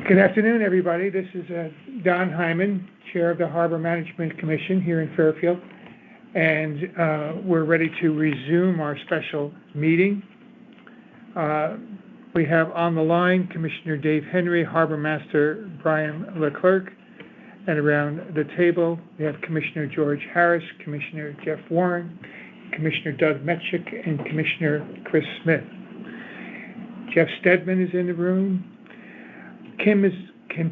Good afternoon, everybody. This is Don Hyman, Chair of the Harbor Management Commission here in Fairfield, and we're ready to resume our special meeting. We have on the line Commissioner Dave Henry, Harbor Master Brian Leclerc, and around the table we have Commissioner George Harris, Commissioner Jeff Warren, Commissioner Doug Metchik, and Commissioner Chris Smith. Jeff Stedman is in the room. Kim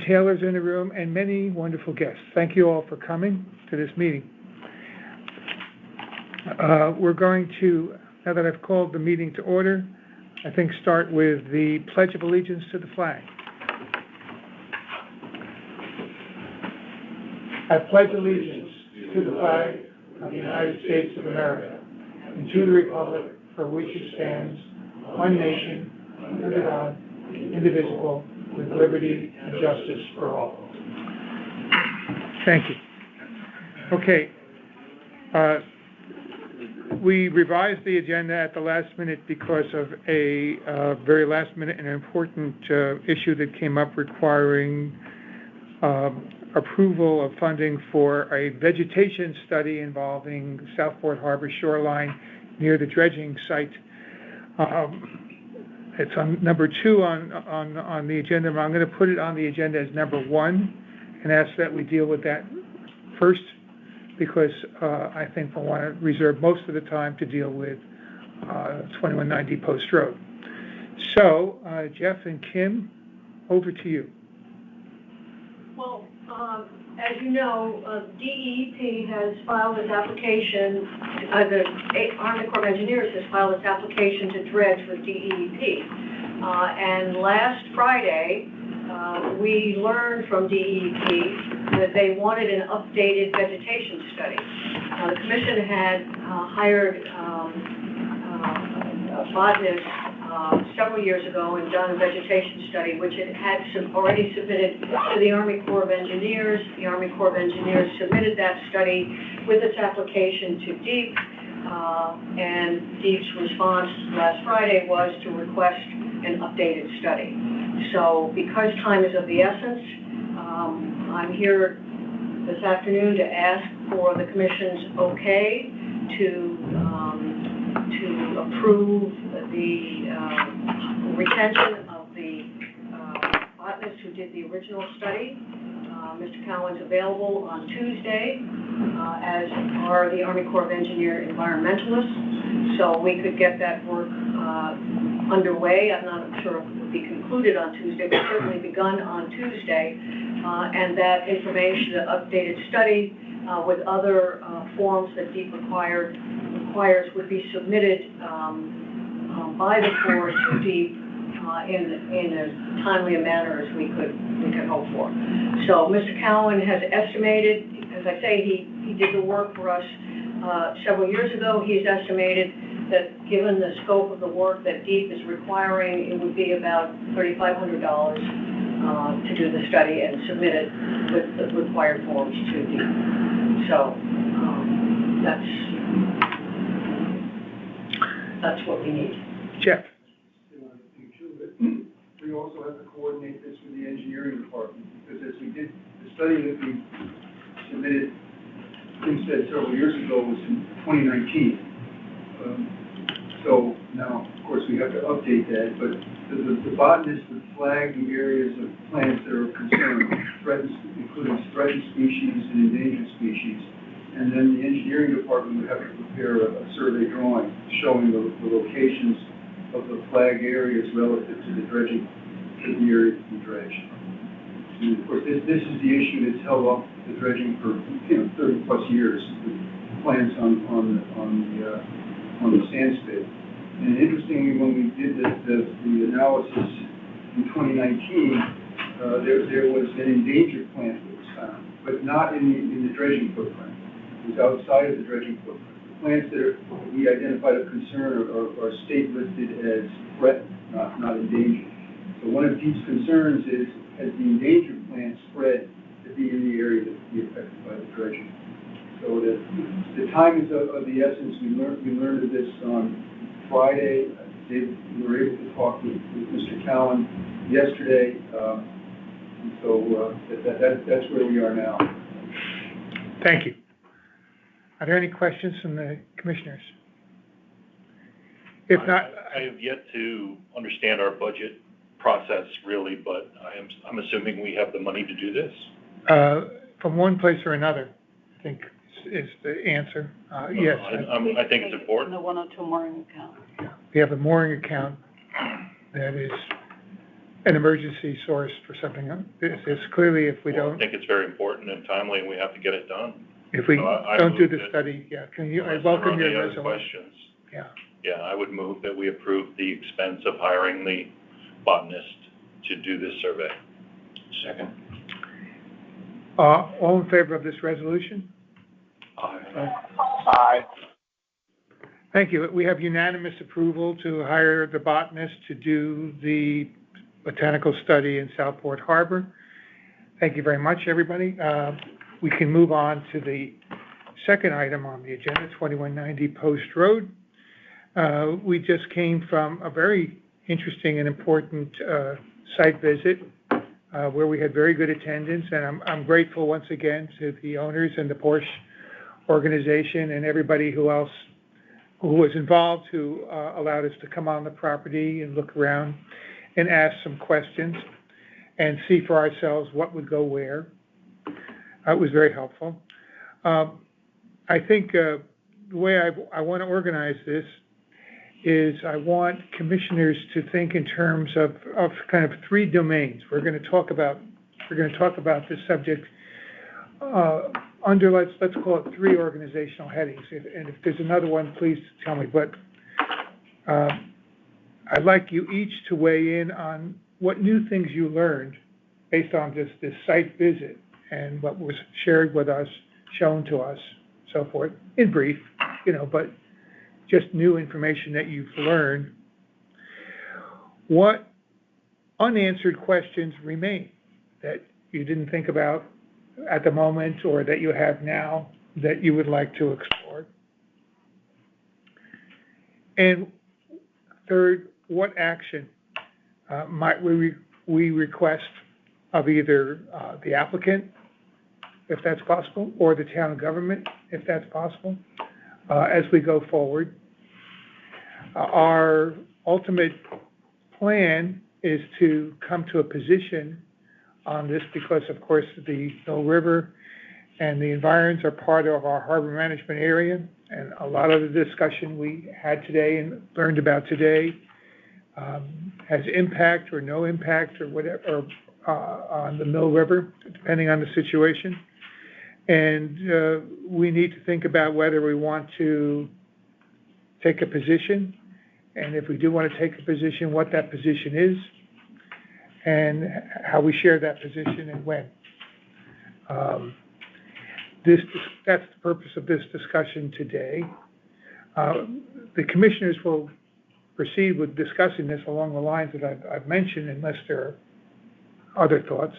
Taylor's in the room, and many wonderful guests. Thank you all for coming to this meeting. We're going to, now that I've called the meeting to order, I think start with the Pledge of Allegiance to the flag. I pledge allegiance to the flag of the United States of America and to the republic for which it stands, one nation, under God, indivisible, with liberty and justice for all. Thank you. Okay. We revised the agenda at the last minute because of a very last minute and important issue that came up requiring approval of funding for a vegetation study involving Southport Harbor shoreline near the dredging site. It's on number 2 on the agenda. I'm going to put it on the agenda as number 1 and ask that we deal with that first, because I think we'll want to reserve most of the time to deal with 2190 Post Road. So, Jeff and Kim, over to you. Well, as you know, DEP has filed its application, the Army Corps of Engineers has filed its application to dredge with DEP. And last Friday, we learned from DEP that they wanted an updated vegetation study. The Commission had hired a botanist several years ago and done a vegetation study, which it had already submitted to the Army Corps of Engineers. The Army Corps of Engineers submitted that study with its application to DEP, and DEP's response last Friday was to request an updated study. So because time is of the essence, I'm here this afternoon to ask for the Commission's okay to approve the retention of the botanist who did the original study. Mr. Cowan's available on Tuesday, as are the Army Corps of Engineer environmentalists, so we could get that work underway. I'm not sure if it would be concluded on Tuesday, but certainly begun on Tuesday, and that information, the updated study with other forms that DEP requires would be submitted by the Corps to DEP in as timely a manner as we could hope for. So Mr. Cowan has estimated, as I say, he did the work for us several years ago. He's estimated that given the scope of the work that DEP is requiring, it would be about $3,500 to do the study and submit it with the required forms to DEP. So that's what we need. Jeff. We also have to coordinate this with the engineering department, because as we did, the study that we submitted, said several years ago, was in 2019. So now, of course, we have to update that, but the botanist would flag the areas of plants that are of concern, including threatened species and endangered species. And then the engineering department would have to prepare a survey drawing showing the locations of the flag areas relative to the dredging, to the area to be dredged. And of course, this is the issue that's held up the dredging for 30 plus years. The plans on the sand spit. And interestingly, when we did the analysis in 2019, there was an endangered plant that was found, but not in the dredging footprint. It was outside of the dredging footprint. Plants that we identified of concern are state listed as threatened, not endangered. So one of DEP's concerns is, as the endangered plants spread, to be in the area that would be affected by the dredging. So the time is of the essence. We learned of this on Friday. We were able to talk with Mr. Cowan yesterday. And so that's where we are now. Thank you. Are there any questions from the commissioners? If not, I have yet to understand our budget process really, but I'm assuming we have the money to do this. from one place or another, I think is the answer. Yes. I think it's important. The 102 mooring account. We have a mooring account that is an emergency source for something. It's clearly if we Well, don't, I think it's very important and timely, and we have to get it done. if we So I don't do move the that- study, yeah, can you, I Unless there are welcome your any other resolution. questions. Yeah. Yeah, I would move that we approve the expense of hiring the botanist to do this survey. Second. All in favor of this resolution? Aye. Thank you. We have unanimous approval to hire the botanist to do the botanical study in Southport Harbor. Thank you very much, everybody. We can move on to the second item on the agenda, 2190 Post Road. We just came from a very interesting and important site visit where we had very good attendance, and I'm grateful once again to the owners and the Porsche organization and everybody who was involved, who allowed us to come on the property and look around and ask some questions and see for ourselves what would go where. It was very helpful. I think the way I want to organize this is I want commissioners to think in terms of kind of three domains. We're going to talk about this subject under, let's call it three organizational headings. And if there's another one, please tell me. But I'd like you each to weigh in on what new things you learned based on this site visit and what was shared with us, shown to us, so forth, in brief, but just new information that you've learned. What unanswered questions remain that you didn't think about at the moment or that you have now that you would like to explore? And third, what action might we request of either the applicant, if that's possible, or the town government, if that's possible, as we go forward? Our ultimate plan is to come to a position on this because, of course, the Mill River and the environs are part of our harbor management area, and a lot of the discussion we had today and learned about today has impact or no impact or whatever on the Mill River, depending on the situation. And we need to think about whether we want to take a position, and if we do want to take a position, what that position is, and how we share that position and when. That's the purpose of this discussion today. The commissioners will proceed with discussing this along the lines that I've mentioned, unless there are other thoughts.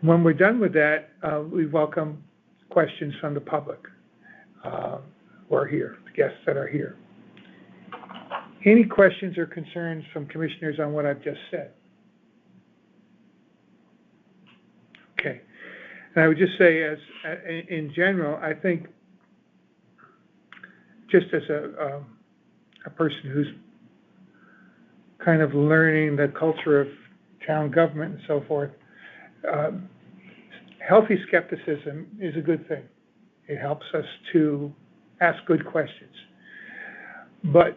When we're done with that, we welcome questions from the public who are here, the guests that are here. Any questions or concerns from commissioners on what I've just said? Okay. And I would just say, in general, I think, just as a person who's kind of learning the culture of town government and so forth, healthy skepticism is a good thing. It helps us to ask good questions. But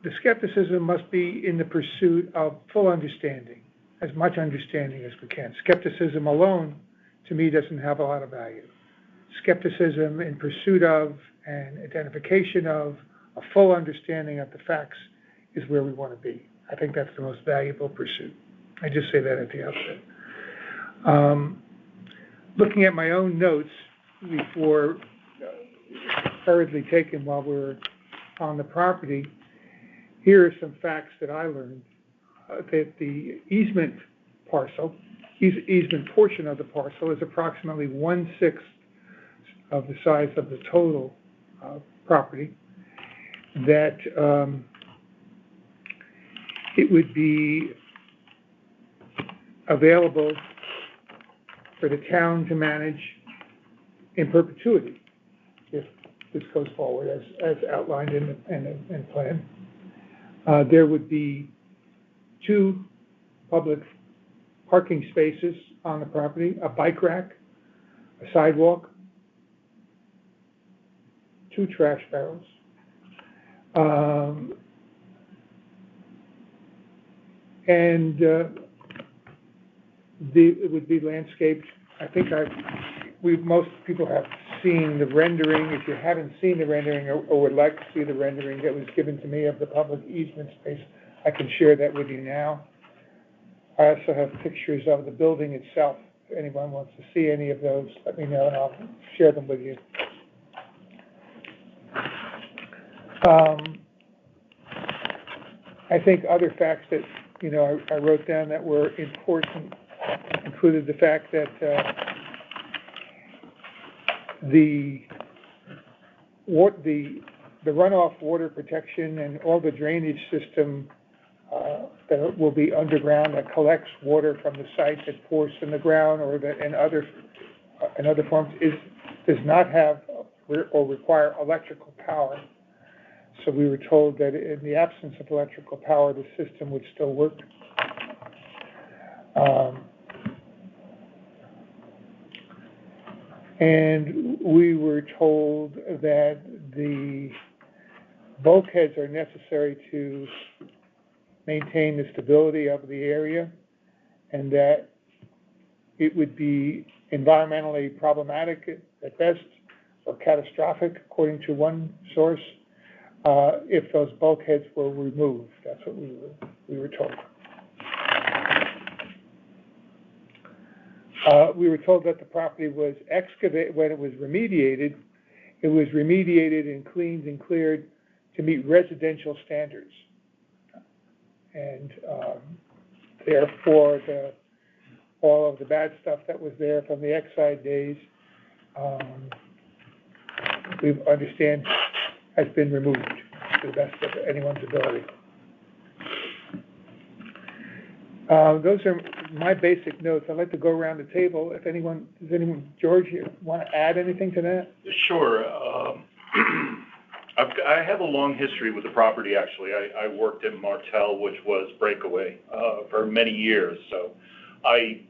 the skepticism must be in the pursuit of full understanding, as much understanding as we can. Skepticism alone, to me, doesn't have a lot of value. Skepticism in pursuit of and identification of a full understanding of the facts is where we want to be. I think that's the most valuable pursuit. I just say that at the outset. Looking at my own notes before hurriedly taken while we were on the property, here are some facts that I learned. That the easement portion of the parcel is approximately 1/6 of the size of the total property. That it would be available for the town to manage in perpetuity, if this goes forward as outlined in the plan. There would be 2 public parking spaces on the property, a bike rack, a sidewalk, 2 trash barrels. It would be landscaped. I think most people have seen the rendering. If you haven't seen the rendering or would like to see the rendering that was given to me of the public easement space, I can share that with you now. I also have pictures of the building itself. If anyone wants to see any of those, let me know and I'll share them with you. I think other facts that, I wrote down that were important included the fact that the runoff water protection and all the drainage system that will be underground that collects water from the site that pours from the ground or that in other forms does not have or require electrical power. So we were told that in the absence of electrical power, the system would still work. And we were told that the bulkheads are necessary to maintain the stability of the area, and that it would be environmentally problematic at best or catastrophic, according to one source, if those bulkheads were removed. That's what we were told. We were told that the property was excavated, when it was remediated and cleaned and cleared to meet residential standards. And therefore, all of the bad stuff that was there from the Exide days, we understand has been removed to the best of anyone's ability. Those are my basic notes. I'd like to go around the table. Does anyone, George, you want to add anything to that? Sure. I have a long history with the property, actually. I worked at Martel, which was Breakaway, for many years. So I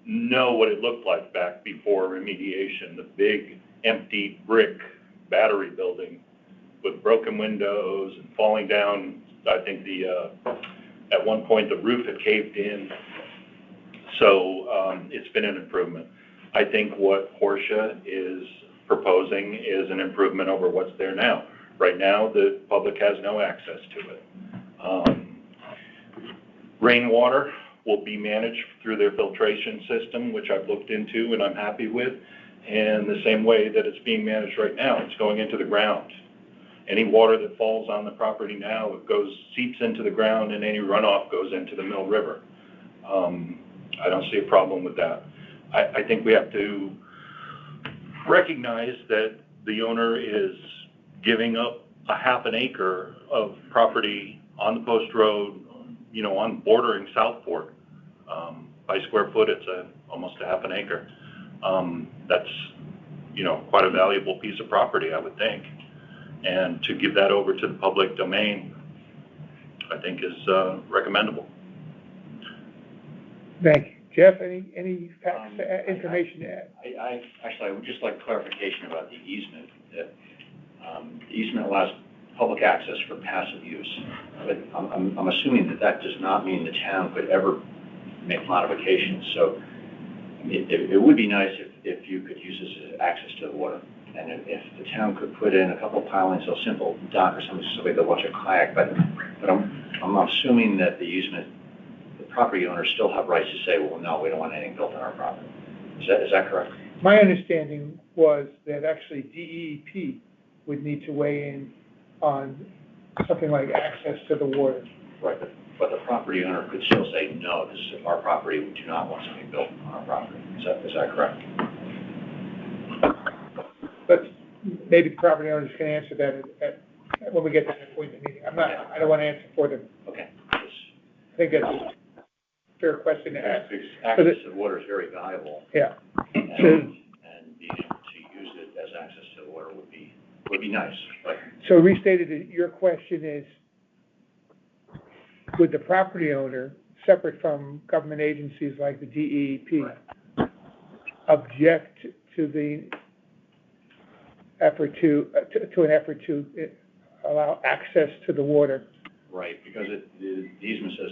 know what it looked like back before remediation, the big empty brick battery building with broken windows and falling down. I think at one point the roof had caved in. So it's been an improvement. I think what Portia is proposing is an improvement over what's there now. Right now, the public has no access to it. Rainwater will be managed through their filtration system, which I've looked into and I'm happy with. And the same way that it's being managed right now, it's going into the ground. Any water that falls on the property now, seeps into the ground, and any runoff goes into the Mill River. I don't see a problem with that. I think we have to recognize that the owner is giving up a half an acre of property on the Post Road, on bordering Southport. By square foot, it's almost a half an acre. That's, quite a valuable piece of property, I would think. And to give that over to the public domain, I think is recommendable. Thank you. Jeff, any facts, information to add? I would just like clarification about the easement. The easement allows public access for passive use, but I'm assuming that does not mean the town could ever make modifications. So it would be nice if you could use this as access to the water. And if the town could put in a couple of pilings, so simple dock or something that watch a kayak, but I'm assuming that the easement, the property owners still have rights to say, well, no, we don't want anything built on our property. Is that correct? My understanding was that actually DEP would need to weigh in on something like access to the water. Right, but the property owner could still say, no, this is our property, we do not want something built on our property. Is that correct? But maybe the property owners can answer that when we get to that point in the meeting. I don't want to answer for them. Okay. I think that's fair question to ask. Access to the water is very valuable, Yeah. and being able to use it as access to the water would be nice, but So restated, your question is, would the property owner, separate from government agencies like the DEP, object to the effort to an effort to allow access to the water? right, because the easement says,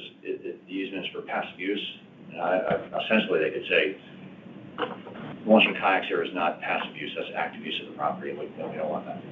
the easement is for passive use, and essentially they could say, launching kayaks here is not passive use, that's active use of the property, and we don't want that.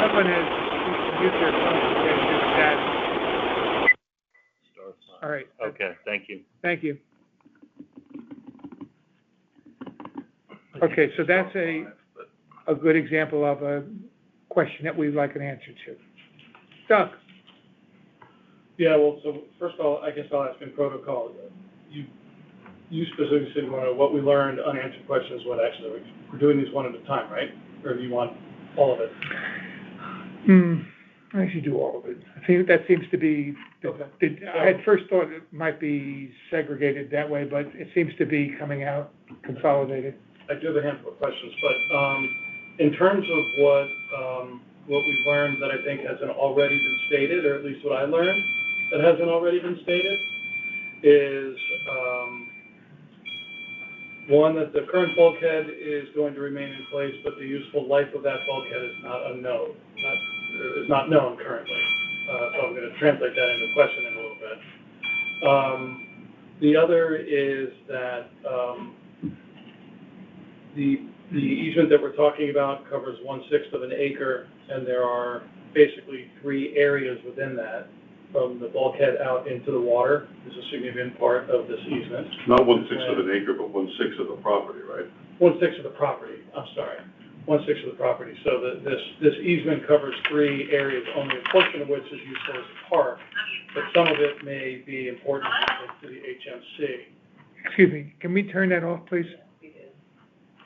Someone has used their phone to get this status. All right, Okay, thank you. thank you. Okay, so that's a good example of a question that we'd like an answer to. Doug? Yeah, well, so first of all, I guess I'll ask in protocol. You specifically said what we learned, unanswered questions, what actually, we're doing these one at a time, right? Or do you want all of it? I should do all of it. I think that seems to be, Okay. I had first thought it might be segregated that way, but it seems to be coming out consolidated. I do have a handful of questions, but in terms of what we've learned that I think hasn't already been stated, or at least what I learned that hasn't already been stated, is one, that the current bulkhead is going to remain in place, but the useful life of that bulkhead is not known currently. So I'm going to translate that into a question in a little bit. The other is that the easement that we're talking about covers 1/6 of an acre, and there are basically 3 areas within that. From the bulkhead out into the water is a significant part of this easement. Not 1/6 of an acre, but 1/6 of the property, right? 1/6 of the property, I'm sorry, 1/6 of the property. So this easement covers 3 areas, only a portion of which is useful as a park, but some of it may be important to the HMC. Excuse me, can we turn that off, please?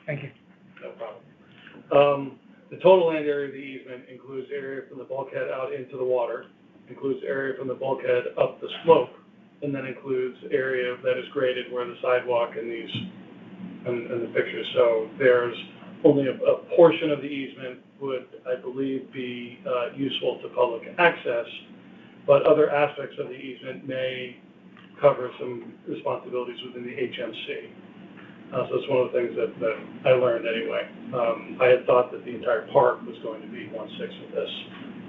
Thank you. No problem. The total land area of the easement includes area from the bulkhead out into the water, includes area from the bulkhead up the slope, and then includes area that is graded where the sidewalk and the pictures. So there's only a portion of the easement would, I believe, be useful to public access, but other aspects of the easement may cover some responsibilities within the HMC. So it's one of the things that I learned anyway. I had thought that the entire park was going to be 1/6 of this.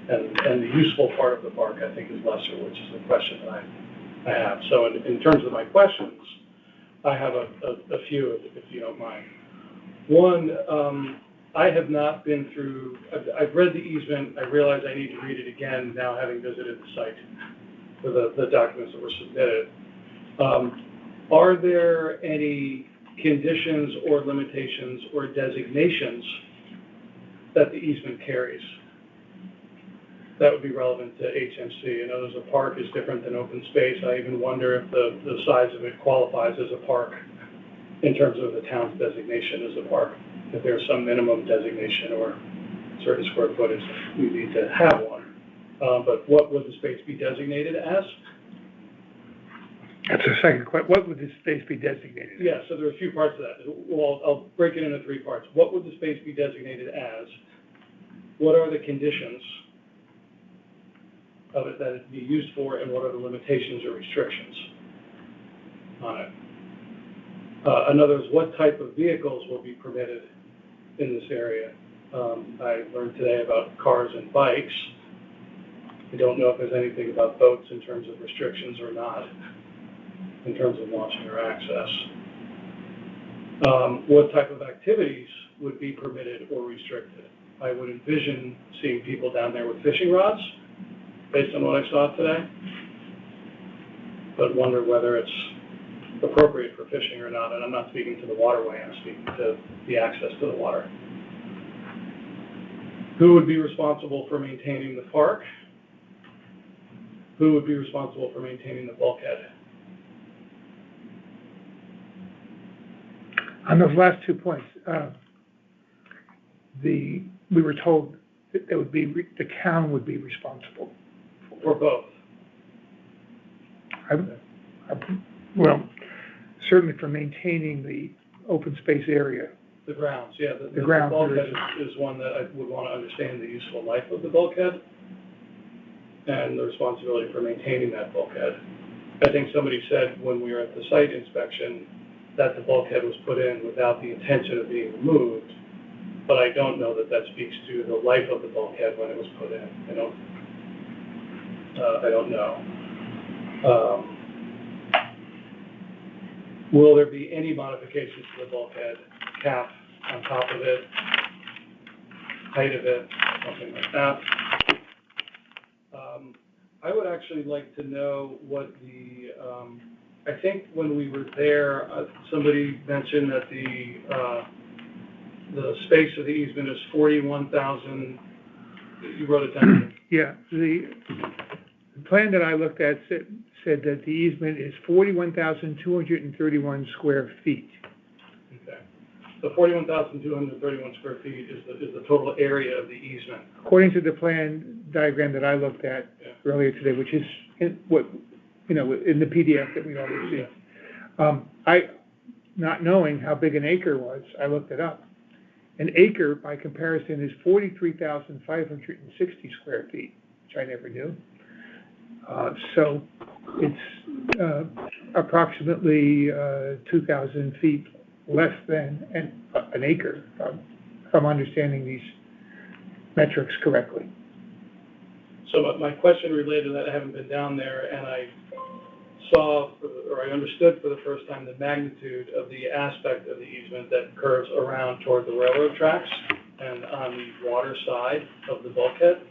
And the useful part of the park, I think, is lesser, which is the question that I have. So in terms of my questions, I have a few, if you don't mind. One, I have not been through, I've read the easement, I realize I need to read it again now having visited the site for the documents that were submitted. Are there any conditions or limitations or designations that the easement carries that would be relevant to HMC? I know there's a park is different than open space. I even wonder if the size of it qualifies as a park in terms of the town's designation as a park. If there's some minimum designation or certain square footage, we need to have one. But what would the space be designated as? That's the second question. What would this space be designated? Yeah, so there are a few parts to that. Well, I'll break it into 3 parts. What would the space be designated as? What are the conditions of it that it'd be used for, and what are the limitations or restrictions on it? Another is, what type of vehicles will be permitted in this area? I learned today about cars and bikes. I don't know if there's anything about boats in terms of restrictions or not. in terms of launching or access. What type of activities would be permitted or restricted? I would envision seeing people down there with fishing rods, based on what I saw today, but wonder whether it's appropriate for fishing or not. And I'm not speaking to the waterway, I'm speaking to the access to the water. Who would be responsible for maintaining the park? Who would be responsible for maintaining the bulkhead? On those last 2 points, we were told that there would be, the town would be responsible. For both. Well, certainly for maintaining the open space area. The grounds, yeah. The grounds. bulkhead is one that I would want to understand the useful life of the bulkhead and the responsibility for maintaining that bulkhead. I think somebody said when we were at the site inspection that the bulkhead was put in without the intention of being removed, but I don't know that that speaks to the life of the bulkhead when it was put in. I don't know. Will there be any modifications to the bulkhead, cap on top of it, height of it, something like that? I would actually like to know what the, I think when we were there, somebody mentioned that the space of the easement is 41,000, you wrote it down. Yeah, the plan that I looked at said that the easement is 41,231 square feet. Okay. So 41,231 square feet is the total area of the easement. According to the plan diagram that I looked at earlier today, which is in the PDF that we all received. Not knowing how big an acre was, I looked it up. An acre, by comparison, is 43,560 square feet, which I never knew. So it's approximately 2,000 feet less than an acre, if I'm understanding these metrics correctly. So my question related to that, I haven't been down there, and I saw, or I understood for the first time, the magnitude of the aspect of the easement that curves around toward the railroad tracks and on the water side of the bulkhead.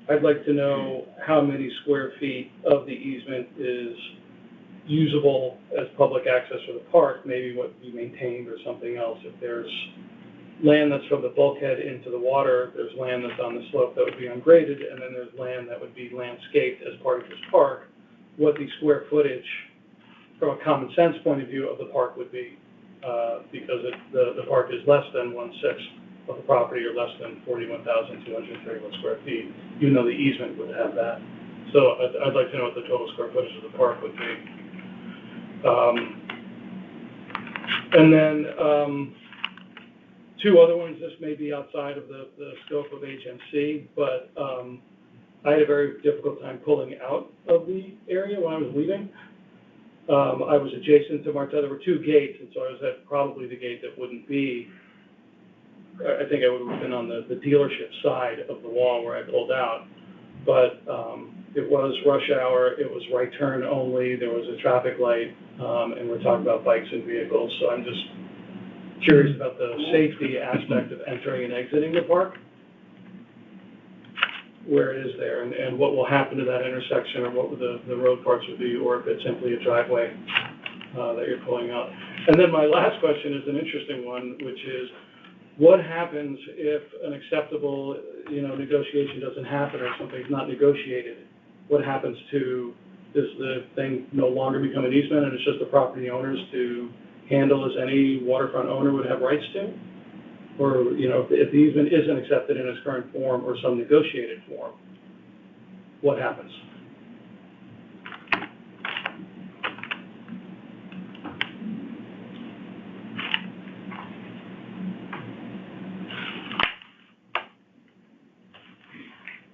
I'd like to know how many square feet of the easement is usable as public access for the park, maybe what you maintained or something else. If there's land that's from the bulkhead into the water, there's land that's on the slope that would be ungraded, and then there's land that would be landscaped as part of this park, what the square footage from a common sense point of view of the park would be, because the park is less than 1/6 of the property or less than 41,231 square feet, even though the easement would have that. So I'd like to know what the total square footage of the park would be. And then two other ones, this may be outside of the scope of HMC, but I had a very difficult time pulling out of the area when I was leaving. I was adjacent to Martel. There were two gates, and so I was at probably the gate that wouldn't be, I think I would have been on the dealership side of the wall where I pulled out. But it was rush hour, it was right turn only, there was a traffic light, and we're talking about bikes and vehicles, so I'm just curious about the safety aspect of entering and exiting the park, where it is there, and what will happen to that intersection, or what would the road parts would be, or if it's simply a driveway that you're pulling out. And then my last question is an interesting one, which is, what happens if an acceptable, negotiation doesn't happen or something's not negotiated? What happens to, does the thing no longer become an easement and it's just the property owners to handle as any waterfront owner would have rights to? Or, if the easement isn't accepted in its current form or some negotiated form, what happens?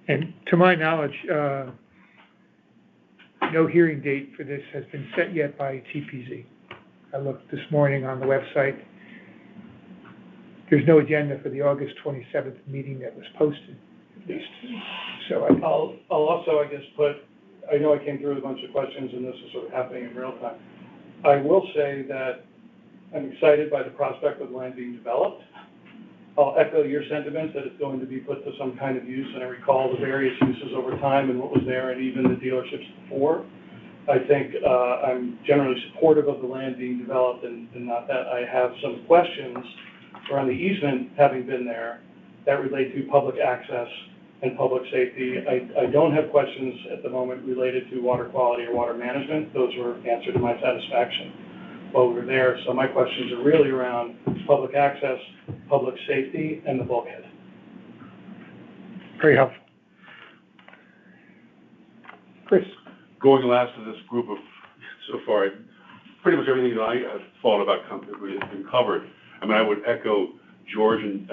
And to my knowledge, no hearing date for this has been set yet by TPZ. I looked this morning on the website. There's no agenda for the August 27th meeting that was posted, at least. So I'll also, I guess, put, I know I came through with a bunch of questions and this is sort of happening in real time. I will say that I'm excited by the prospect of land being developed. I'll echo your sentiments that it's going to be put to some kind of use, and I recall the various uses over time and what was there and even the dealerships before. I think I'm generally supportive of the land being developed, and not that I have some questions around the easement having been there that relate to public access and public safety. I don't have questions at the moment related to water quality or water management. Those were answered to my satisfaction while we were there. So my questions are really around public access, public safety, and the bulkhead. Very helpful. Chris? Going last of this group of, so far, pretty much everything that I have thought about has been covered. I mean, I would echo George and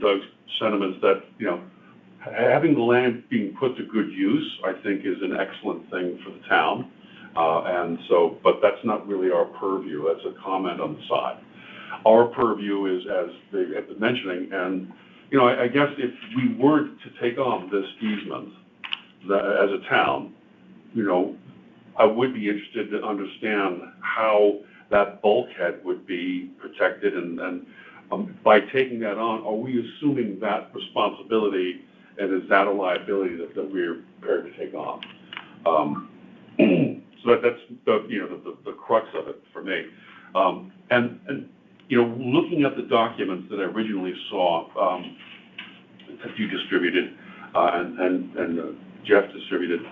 Doug's sentiments that, you know, having the land being put to good use, I think, is an excellent thing for the town. And so, but that's not really our purview. That's a comment on the side. Our purview is, as they have been mentioning, and, you know, I guess if we weren't to take on this easement as a town, you know, I would be interested to understand how that bulkhead would be protected, and by taking that on, are we assuming that responsibility, and is that a liability that we're prepared to take on? So that's the crux of it for me. And you know, looking at the documents that I originally saw that you distributed and Jeff distributed,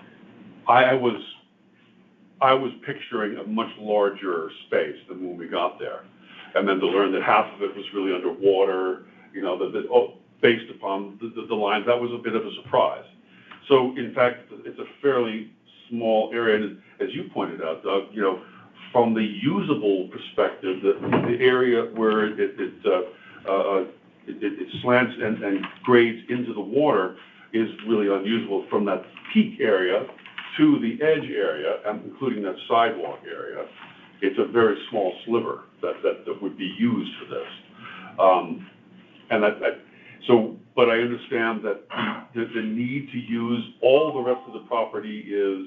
I was picturing a much larger space than when we got there, and then to learn that half of it was really underwater, you know, based upon the lines, that was a bit of a surprise. So in fact, it's a fairly small area, and as you pointed out, Doug, you know, from the usable perspective, the area where it slants and grades into the water is really unusable. From that peak area to the edge area, including that sidewalk area, it's a very small sliver that would be used for this. But I understand that the need to use all the rest of the property is,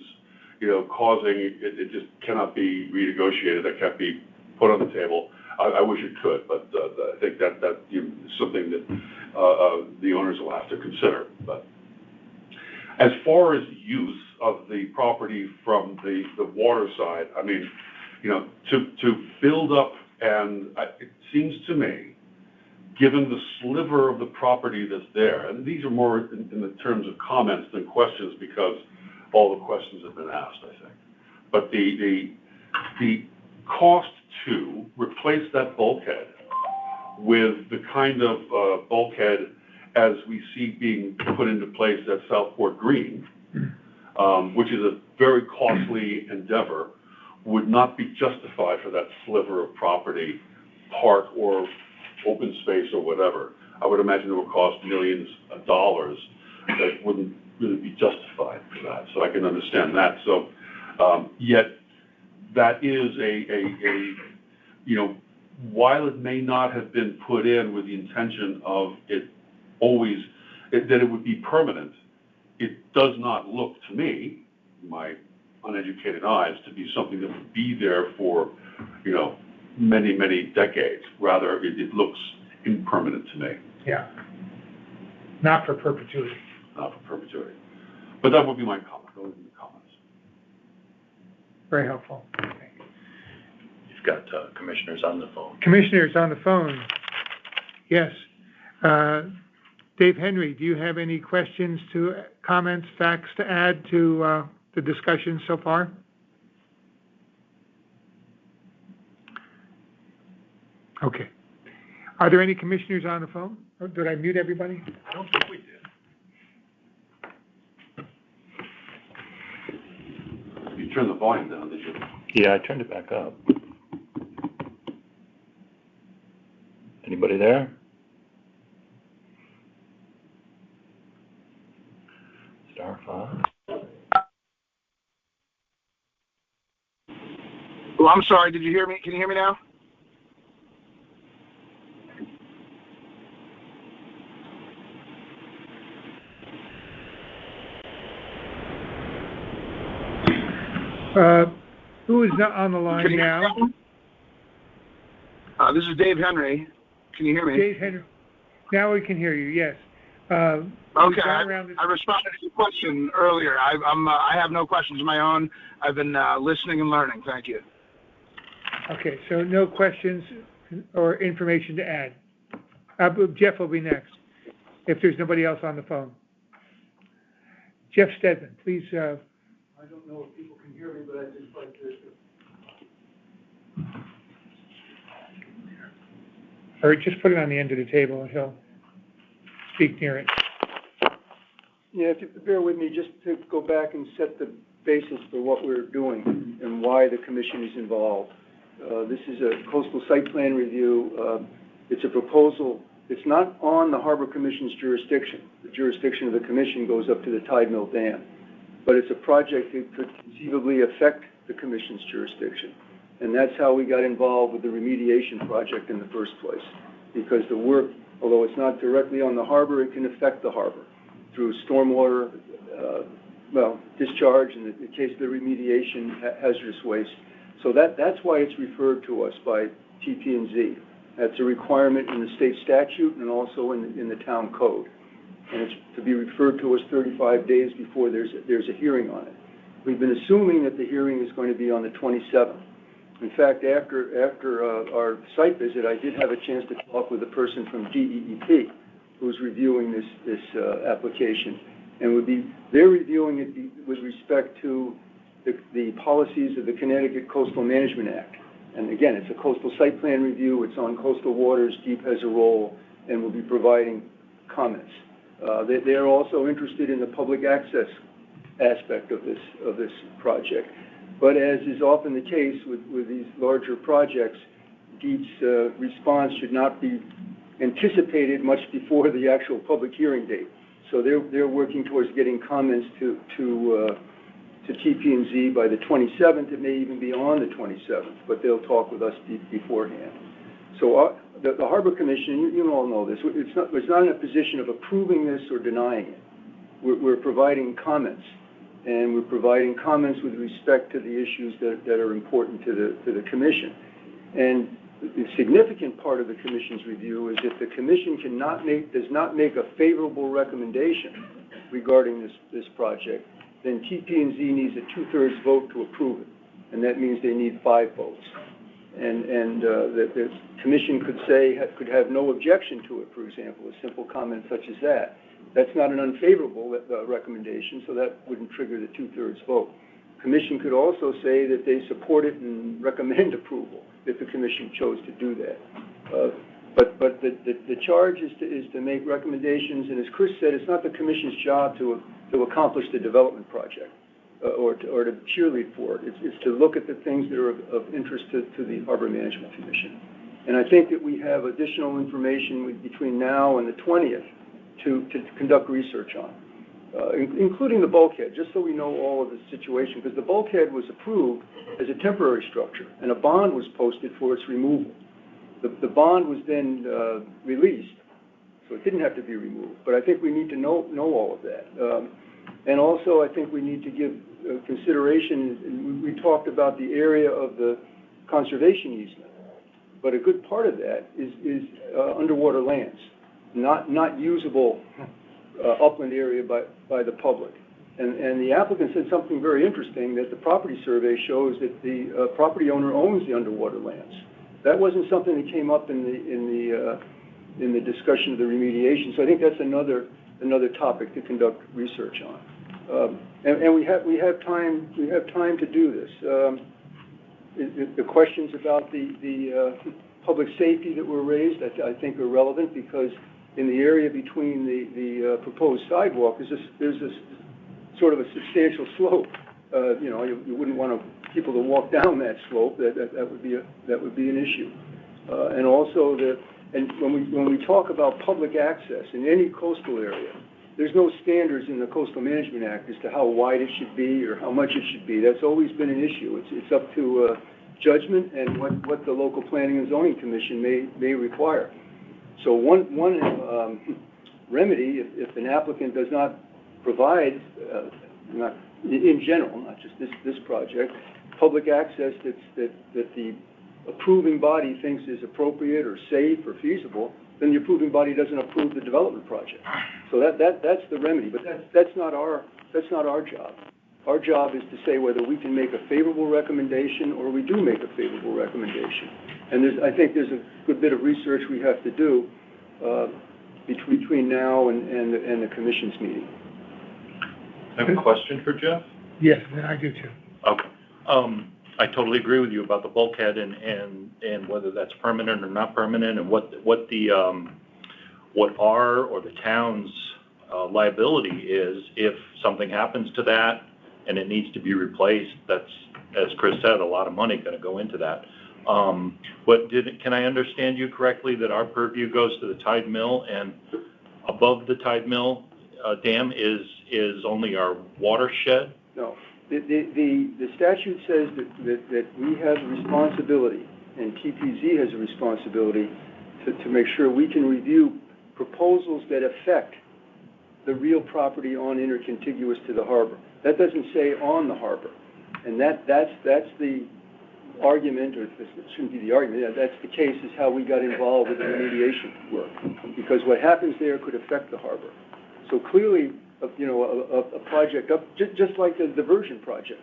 you know, causing it just cannot be renegotiated. That can't be put on the table. I wish it could, but I think that is something that the owners will have to consider. But as far as use of the property from the water side, I mean, you know, to build up, and it seems to me, given the sliver of the property that's there, and these are more in the terms of comments than questions because all the questions have been asked, I think. But the cost to replace that bulkhead with the kind of bulkhead as we see being put into place at Southport Green, which is a very costly endeavor, would not be justified for that sliver of property, park or open space or whatever. I would imagine it would cost millions of dollars that wouldn't really be justified for that. So I can understand that. So yet that is a you know, while it may not have been put in with the intention of it always, that it would be permanent, it does not look to me, my uneducated eyes, to be something that would be there for, you know, many, many decades. Rather, it looks impermanent to me. Yeah. Not for perpetuity. Not for perpetuity. But that would be my comment. Those would be the comments. Very helpful. You've got commissioners on the phone. Commissioners on the phone. Yes. Dave Henry, do you have any questions, comments, facts to add to the discussion so far? Okay. Are there any commissioners on the phone? Oh, did I mute everybody? I don't think we did. You turned the volume down, did you? Yeah, I turned it back up. Anybody there? Star 5. Oh, I'm sorry. Did you hear me? Can you hear me now? Who is not on the line Can you now? hear me? This is Dave Henry. Can you hear me? Dave Henry. Now we can hear you, yes. Okay, I responded to your question earlier. I have no questions of my own. I've been listening and learning. Thank you. Okay, so no questions or information to add. Jeff will be next, if there's nobody else on the phone. Jeff Stedman, please. I don't know if people can hear me, but I'd just like to. Or just put it on the end of the table and he'll speak near it. Yeah, if you bear with me, just to go back and set the basis for what we're doing and why the commission is involved. This is a coastal site plan review. It's a proposal. It's not on the Harbor Commission's jurisdiction. The jurisdiction of the commission goes up to the Tide Mill Dam. But it's a project that could conceivably affect the commission's jurisdiction. And that's how we got involved with the remediation project in the first place. Because the work, although it's not directly on the harbor, it can affect the harbor through stormwater, discharge, in the case of the remediation, hazardous waste. So that's why it's referred to us by TP&Z. That's a requirement in the state statute and also in the town code. And it's to be referred to us 35 days before there's a hearing on it. We've been assuming that the hearing is going to be on the 27th. In fact, after our site visit, I did have a chance to talk with a person from DEEP who's reviewing this application. And they're reviewing it with respect to the policies of the Connecticut Coastal Management Act. And again, it's a coastal site plan review. It's on coastal waters. DEEP has a role and will be providing comments. They're also interested in the public access aspect of this project. But as is often the case with these larger projects, DEEP's response should not be anticipated much before the actual public hearing date. So they're working towards getting comments to TP&Z by the 27th. It may even be on the 27th, but they'll talk with us beforehand. So the Harbor Commission, you all know this, it's not in a position of approving this or denying it. We're providing comments, and we're providing comments with respect to the issues that are important to the Commission. And the significant part of the Commission's review is if the Commission does not make a favorable recommendation regarding this project, then TP&Z needs a 2/3 vote to approve it, and that means they need 5 votes. And the Commission could have no objection to it, for example, a simple comment such as that. That's not an unfavorable recommendation, so that wouldn't trigger the 2/3 vote. Commission could also say that they support it and recommend approval if the Commission chose to do that. But the charge is to make recommendations, and as Chris said, it's not the Commission's job to accomplish the development project or to cheerlead for it. It's to look at the things that are of interest to the Harbor Management Commission. And I think that we have additional information between now and the 20th to conduct research on, including the bulkhead, just so we know all of the situation, because the bulkhead was approved as a temporary structure, and a bond was posted for its removal. The bond was then released, so it didn't have to be removed. But I think we need to know all of that. And also, I think we need to give consideration, and we talked about the area of the conservation easement, but a good part of that is underwater lands, not usable upland area by the public. And the applicant said something very interesting, that the property survey shows that the property owner owns the underwater lands. That wasn't something that came up in the discussion of the remediation. So I think that's another topic to conduct research on. And we have time to do this. The questions about the public safety that were raised, I think are relevant, because in the area between the proposed sidewalk, there's this sort of a substantial slope. You wouldn't want people to walk down that slope. That would be an issue. And also when we talk about public access in any coastal area, there's no standards in the Coastal Management Act as to how wide it should be or how much it should be. That's always been an issue. It's up to judgment and what the local Planning and Zoning Commission may require. So one remedy, if an applicant does not provide, not in general, not just this project, public access that the approving body thinks is appropriate or safe or feasible, then the approving body doesn't approve the development project. So that's the remedy, but that's not our job. Our job is to say whether we can make a favorable recommendation or we do make a favorable recommendation. And I think there's a good bit of research we have to do between now and the commission's meeting. I have a question for Jeff. Yes, I do too. Okay. I totally agree with you about the bulkhead and whether that's permanent or not permanent, and what our or the town's liability is if something happens to that and it needs to be replaced. That's, as Chris said, a lot of money going to go into that. But can I understand you correctly that our purview goes to the Tide Mill, and above the Tide Mill dam is only our watershed? No. The statute says that we have a responsibility, and TPZ has a responsibility to make sure we can review proposals that affect the real property on intercontiguous to the harbor. That doesn't say on the harbor. And that's the argument, or it shouldn't be the argument, that's the case, is how we got involved with the remediation work. Because what happens there could affect the harbor. So clearly, a project up, just like the diversion project,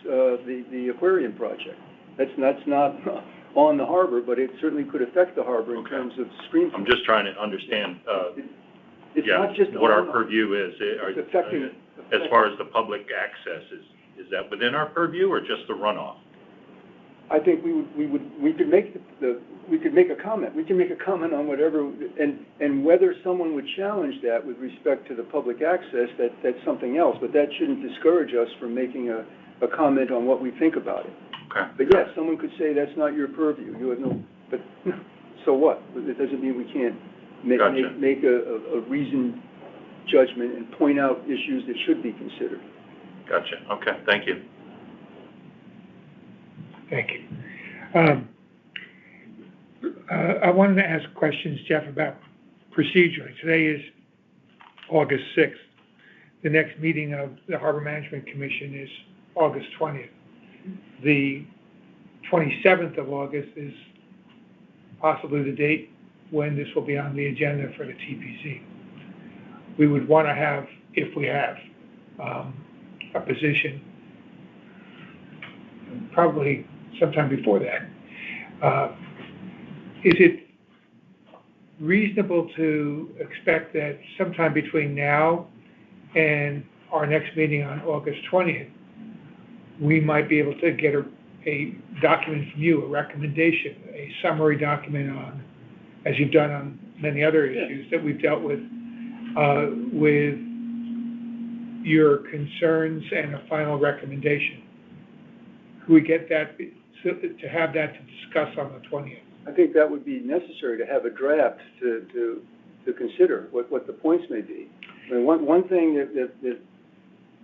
the aquarium project. That's not on the harbor, but it certainly could affect the harbor in terms of stream flow. I'm just trying to understand, it's not just what our purview is. It's affecting, as far as the public access, is that within our purview or just the runoff? I think we could make a comment. We can make a comment on whatever, and whether someone would challenge that with respect to the public access, that's something else. But that shouldn't discourage us from making a comment on what we think about it. Okay. But yes, someone could say that's not your purview. You have no. But so what? It doesn't mean we can't make a reasoned judgment and point out issues that should be considered. Gotcha. Okay. Thank you. Thank you. I wanted to ask questions, Jeff, about procedurally. Today is August 6th. The next meeting of the Harbor Management Commission is August 20th. The 27th of August is possibly the date when this will be on the agenda for the TPC. We would want to have, if we have, a position probably sometime before that. Is it reasonable to expect that sometime between now and our next meeting on August 20th, we might be able to get a document from you, a recommendation, a summary document on, as you've done on many other issues that we've dealt with your concerns and a final recommendation? Could we get that, to have that to discuss on the 20th? I think that would be necessary to have a draft to consider what the points may be. I mean, one thing that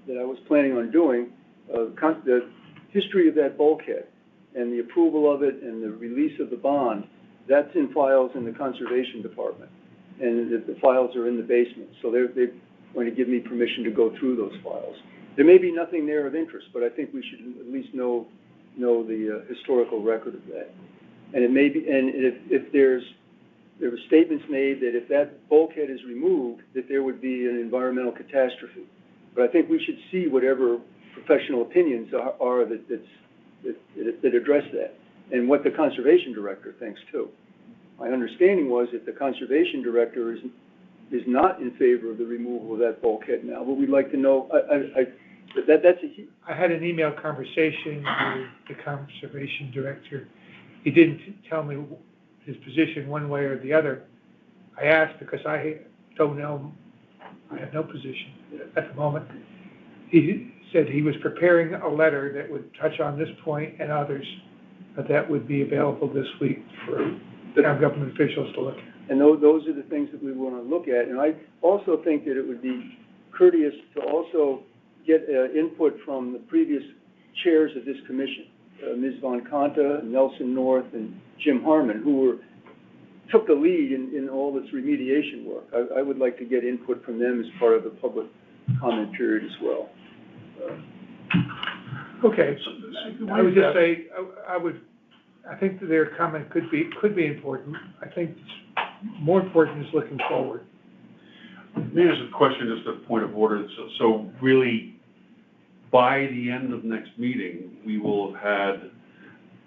I was planning on doing, the history of that bulkhead and the approval of it and the release of the bond, that's in files in the Conservation Department. And the files are in the basement. So they're going to give me permission to go through those files. There may be nothing there of interest, but I think we should at least know the historical record of that. And it may be, and if there were statements made that if that bulkhead is removed, that there would be an environmental catastrophe. But I think we should see whatever professional opinions are that address that, and what the conservation director thinks too. My understanding was that the conservation director is not in favor of the removal of that bulkhead now, but we'd like to know. I had an email conversation with the conservation director. He didn't tell me his position one way or the other. I asked because I don't know. I have no position at the moment. He said he was preparing a letter that would touch on this point and others, but that would be available this week for town government officials to look at. And those are the things that we want to look at. And I also think that it would be courteous to also get input from the previous chairs of this commission, Ms. Von Conta, Nelson North, and Jim Harmon, who took the lead in all this remediation work. I would like to get input from them as part of the public comment period as well. Okay, I would just say, I think that their comment could be important. I think more important is looking forward. Maybe there's a question, just a point of order. So really, by the end of next meeting, we will have had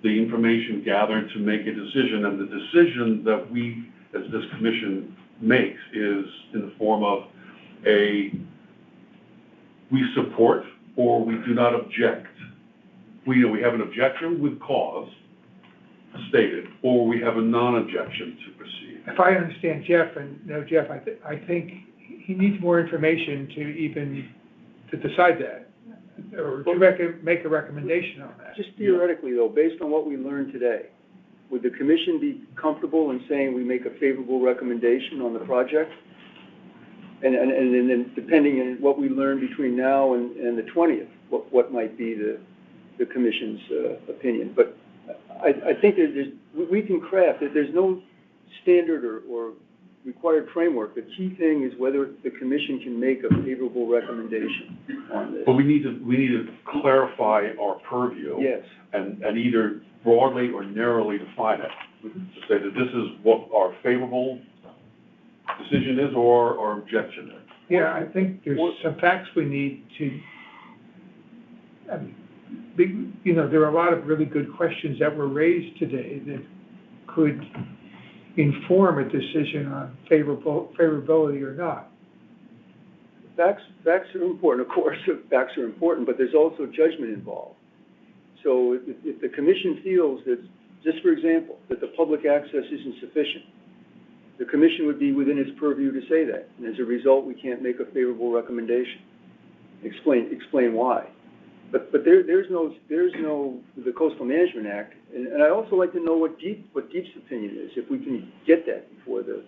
the information gathered to make a decision, and the decision that we, as this commission, makes is in the form of we support or we do not object. We have an objection with cause stated, or we have a non-objection to proceed. If I understand Jeff, I think he needs more information to decide that, or to make a recommendation on that. Just theoretically, though, based on what we learned today, would the commission be comfortable in saying we make a favorable recommendation on the project? And then depending on what we learn between now and the 20th, what might be the commission's opinion. But I think we can craft that there's no standard or required framework. The key thing is whether the commission can make a favorable recommendation on this. But we need to clarify our purview. Yes. And either broadly or narrowly define it. To say that this is what our favorable decision is or our objection is. Yeah, I think there's some facts we need to, there are a lot of really good questions that were raised today that could inform a decision on favorability or not. Facts are important, of course. Facts are important, but there's also judgment involved. So if the commission feels that, just for example, that the public access isn't sufficient, the commission would be within its purview to say that. And as a result, we can't make a favorable recommendation. Explain why. But there's no the Coastal Management Act, and I also like to know what DEEP's opinion is, if we can get that before the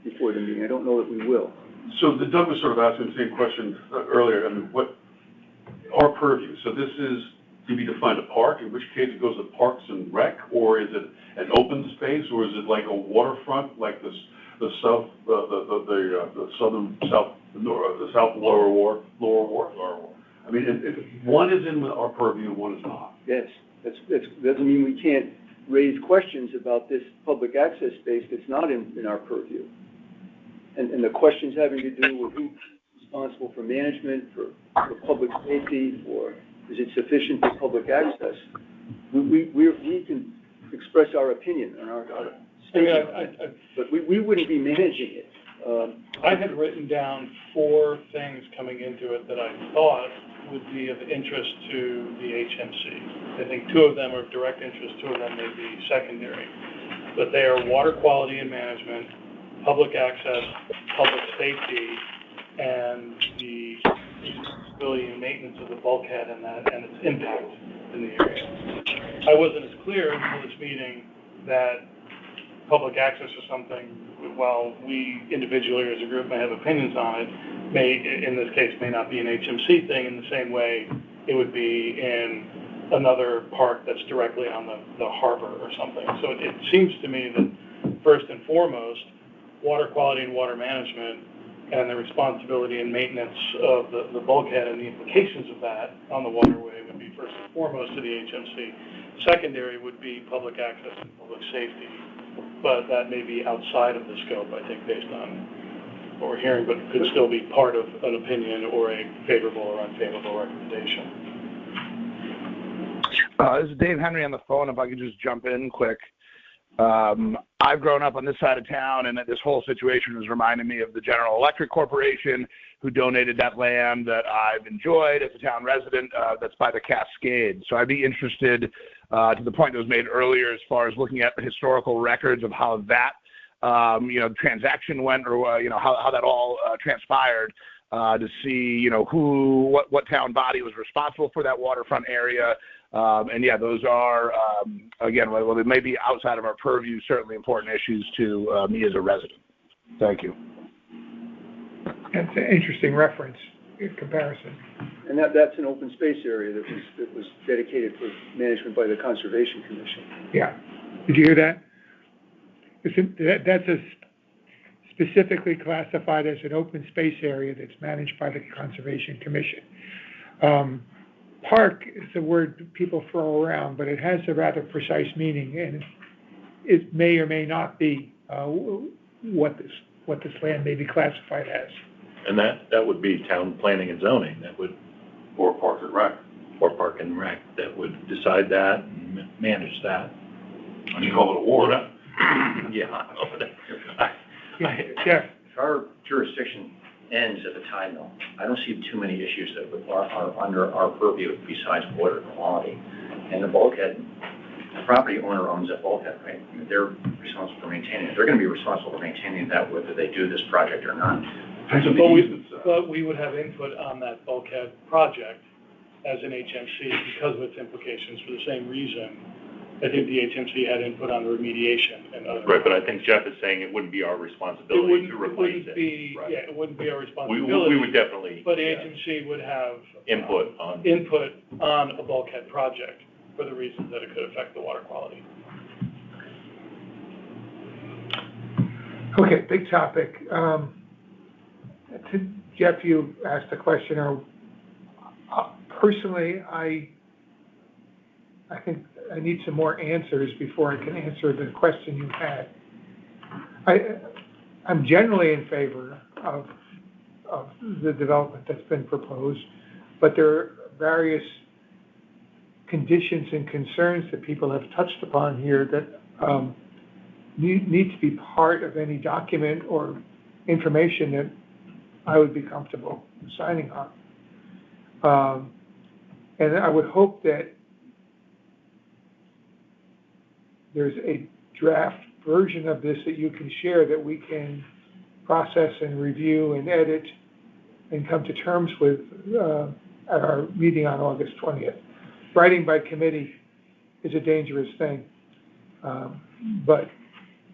meeting. I don't know that we will. So Doug was sort of asking the same question earlier. I mean, what our purview? So this is to be defined a park, in which case it goes to Parks and Rec, or is it an open space, or is it like a waterfront, like the south, the southern south, the south lower wharf? I mean, if one is in our purview, one is not. Yes, that doesn't mean we can't raise questions about this public access space that's not in our purview. And the questions having to do with who's responsible for management, for public safety, for is it sufficient for public access? We can express our opinion on our statement, but we wouldn't be managing it. I had written down 4 things coming into it that I thought would be of interest to the HMC. I think 2 of them are of direct interest, 2 of them may be secondary. But they are water quality and management, public access, public safety, and the ability and maintenance of the bulkhead and its impact in the area. I wasn't as clear until this meeting that public access is something, while we individually or as a group may have opinions on it, in this case, may not be an HMC thing in the same way it would be in another park that's directly on the harbor or something. So it seems to me that first and foremost, water quality and water management and the responsibility and maintenance of the bulkhead and the implications of that on the waterway would be first and foremost to the HMC. Secondary would be public access and public safety, but that may be outside of the scope, I think, based on what we're hearing, but could still be part of an opinion or a favorable or unfavorable recommendation. This is Dave Henry on the phone. If I could just jump in quick. I've grown up on this side of town, and this whole situation is reminding me of the General Electric Corporation, who donated that land that I've enjoyed as a town resident that's by the Cascade. So I'd be interested, to the point that was made earlier, as far as looking at the historical records of how that transaction went, or how that all transpired, to see what town body was responsible for that waterfront area. And yeah, those are, again, well, they may be outside of our purview, certainly important issues to me as a resident. Thank you. That's an interesting reference in comparison. And that's an open space area that was dedicated for management by the Conservation Commission. Yeah. Did you hear that? That's specifically classified as an open space area that's managed by the Conservation Commission. Park is a word people throw around, but it has a rather precise meaning, and it may or may not be what this land may be classified as. And that would be town planning and zoning, Or Park and Rec. or Park and Rec, that would decide that and manage that. You call it a ward. Yeah. Jeff? If our jurisdiction ends at the time, though, I don't see too many issues that are under our purview besides water quality. And the bulkhead, the property owner owns that bulkhead, right? I mean, they're responsible for maintaining it. They're gonna be responsible for maintaining that whether they do this project or not. But we would have input on that bulkhead project as an HMC because of its implications for the same reason. I think the HMC had input on the remediation and other. Right, but I think Jeff is saying it wouldn't be our responsibility to replace it. Right. Yeah, it wouldn't be our We responsibility. would definitely. But the agency would have. Input on. Input on a bulkhead project for the reasons that it could affect the water quality. Okay, big topic. Jeff, you asked a question, or personally, I think I need some more answers before I can answer the question you had. I'm generally in favor of the development that's been proposed, but there are various conditions and concerns that people have touched upon here that need to be part of any document or information that I would be comfortable signing on. And I would hope that there's a draft version of this that you can share that we can process and review and edit and come to terms with at our meeting on August 20th. Writing by committee is a dangerous thing, but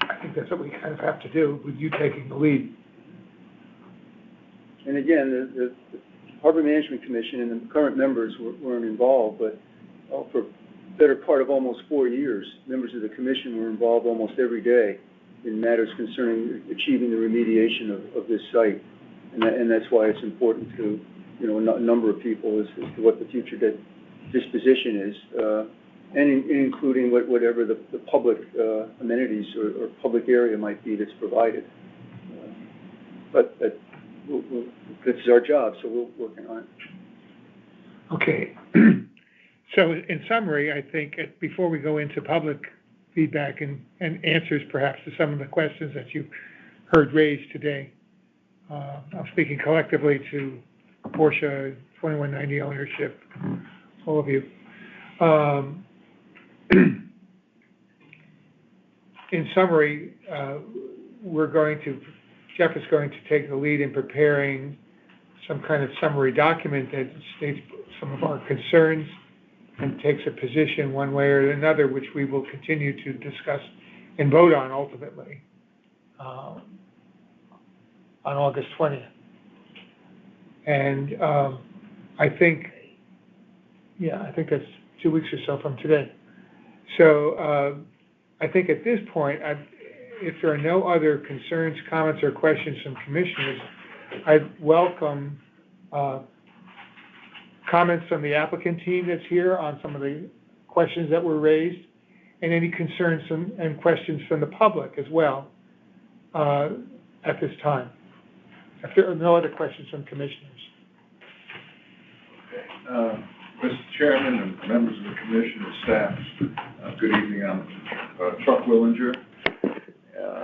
I think that's what we kind of have to do with you taking the lead. And again, the Harbor Management Commission and the current members weren't involved, but for the better part of almost 4 years, members of the commission were involved almost every day in matters concerning achieving the remediation of this site. And that's why it's important to, a number of people as to what the future disposition is, and including whatever the public amenities or public area might be that's provided. But this is our job, so we're working on it. Okay. So in summary, I think before we go into public feedback and answers perhaps to some of the questions that you've heard raised today, I'm speaking collectively to Portia, 2190 ownership, all of you. In summary, Jeff is going to take the lead in preparing some kind of summary document that states some of our concerns and takes a position one way or another, which we will continue to discuss and vote on ultimately on August 20th. And I think that's 2 weeks or so from today. So I think at this point, if there are no other concerns, comments, or questions from commissioners, I'd welcome comments from the applicant team that's here on some of the questions that were raised, and any concerns and questions from the public as well at this time. If there are no other questions from commissioners. Okay. Mr. Chairman and members of the commission and staff, good evening. I'm Chuck Willinger.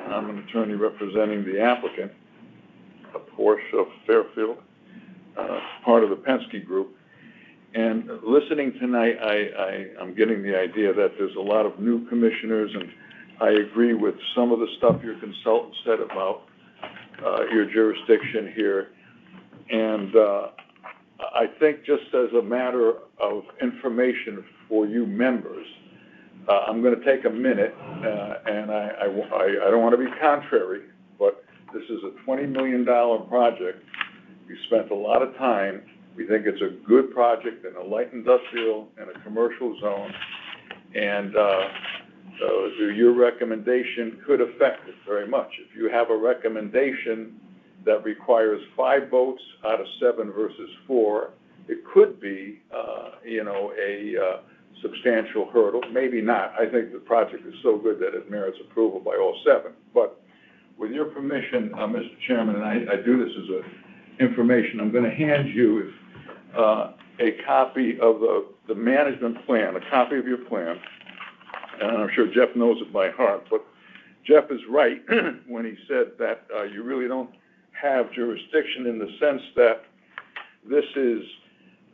I'm an attorney representing the applicant, Porsche of Fairfield, part of the Penske Group. And listening tonight, I'm getting the idea that there's a lot of new commissioners, and I agree with some of the stuff your consultant said about your jurisdiction here. And I think just as a matter of information for you members, I'm going to take a minute, and I don't want to be contrary, but this is a $20 million project. We spent a lot of time. We think it's a good project in a light industrial and a commercial zone, and your recommendation could affect it very much. If you have a recommendation that requires 5 votes out of 7 versus 4, it could be, a substantial hurdle. Maybe not. I think the project is so good that it merits approval by all 7. But with your permission, Mr. Chairman, and I do this as information, I'm going to hand you a copy of the management plan, a copy of your plan, and I'm sure Jeff knows it by heart, but Jeff is right when he said that you really don't have jurisdiction in the sense that this is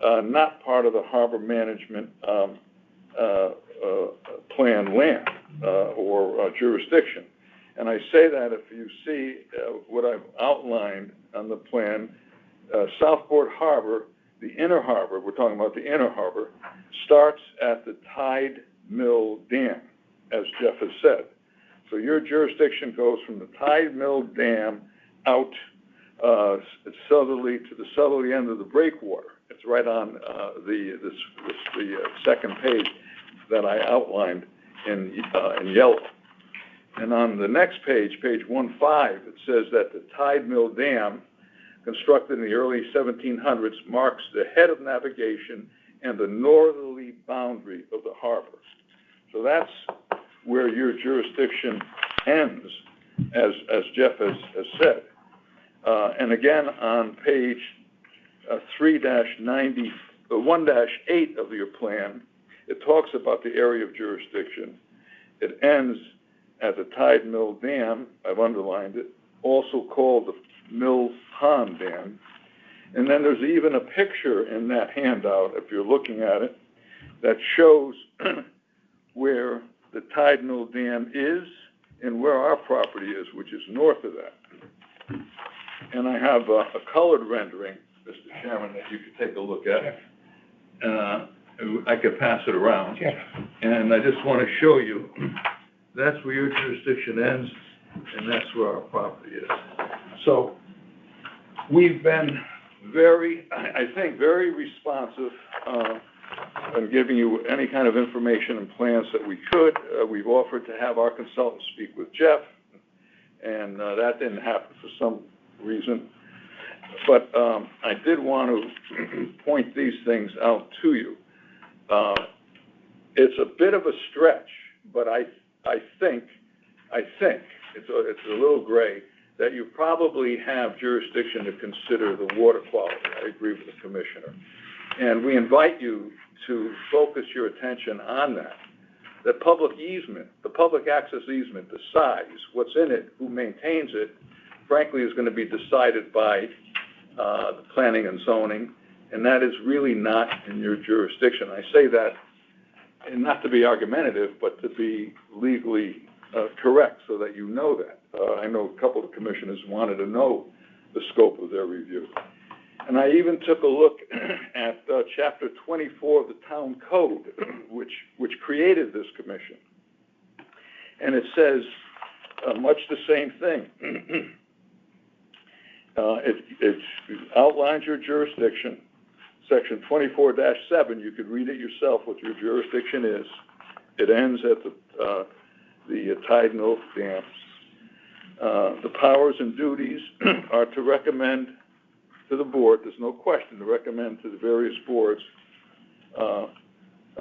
not part of the harbor management plan land or jurisdiction. And I say that if you see what I've outlined on the plan, Southport Harbor, the inner harbor, we're talking about the inner harbor, starts at the Tide Mill Dam, as Jeff has said. So your jurisdiction goes from the Tide Mill Dam out southerly to the southerly end of the breakwater. It's right on the second page that I outlined in yellow. And on the next page, page 15, it says that the Tide Mill Dam, constructed in the early 1700s, marks the head of navigation and the northerly boundary of the harbor. So that's where your jurisdiction ends, as Jeff has said. And again, on page 1-8 of your plan, it talks about the area of jurisdiction. It ends at the Tide Mill Dam, I've underlined it, also called the Mill Pond Dam. And then there's even a picture in that handout, if you're looking at it, that shows where the Tide Mill Dam is and where our property is, which is north of that. And I have a colored rendering, Mr. Chairman, that you could take a look at. I could pass it around. And I just want to show you, that's where your jurisdiction ends, and that's where our property is. So we've been very responsive in giving you any kind of information and plans that we could. We've offered to have our consultant speak with Jeff, and that didn't happen for some reason. But I did want to point these things out to you. It's a bit of a stretch, but I think it's a little gray, that you probably have jurisdiction to consider the water quality. I agree with the Commissioner. And we invite you to focus your attention on that. The public easement, the public access easement, the size, what's in it, who maintains it, frankly, is going to be decided by the planning and zoning, and that is really not in your jurisdiction. I say that, and not to be argumentative, but to be legally correct, so that you know that. I know a couple of commissioners wanted to know the scope of their review. And I even took a look at Chapter 24 of the Town Code, which created this commission. And it says much the same thing. It outlines your jurisdiction. Section 24-7, you could read it yourself what your jurisdiction is. It ends at the Tide Mill Dam. The powers and duties are to recommend to the board, there's no question, to recommend to the various boards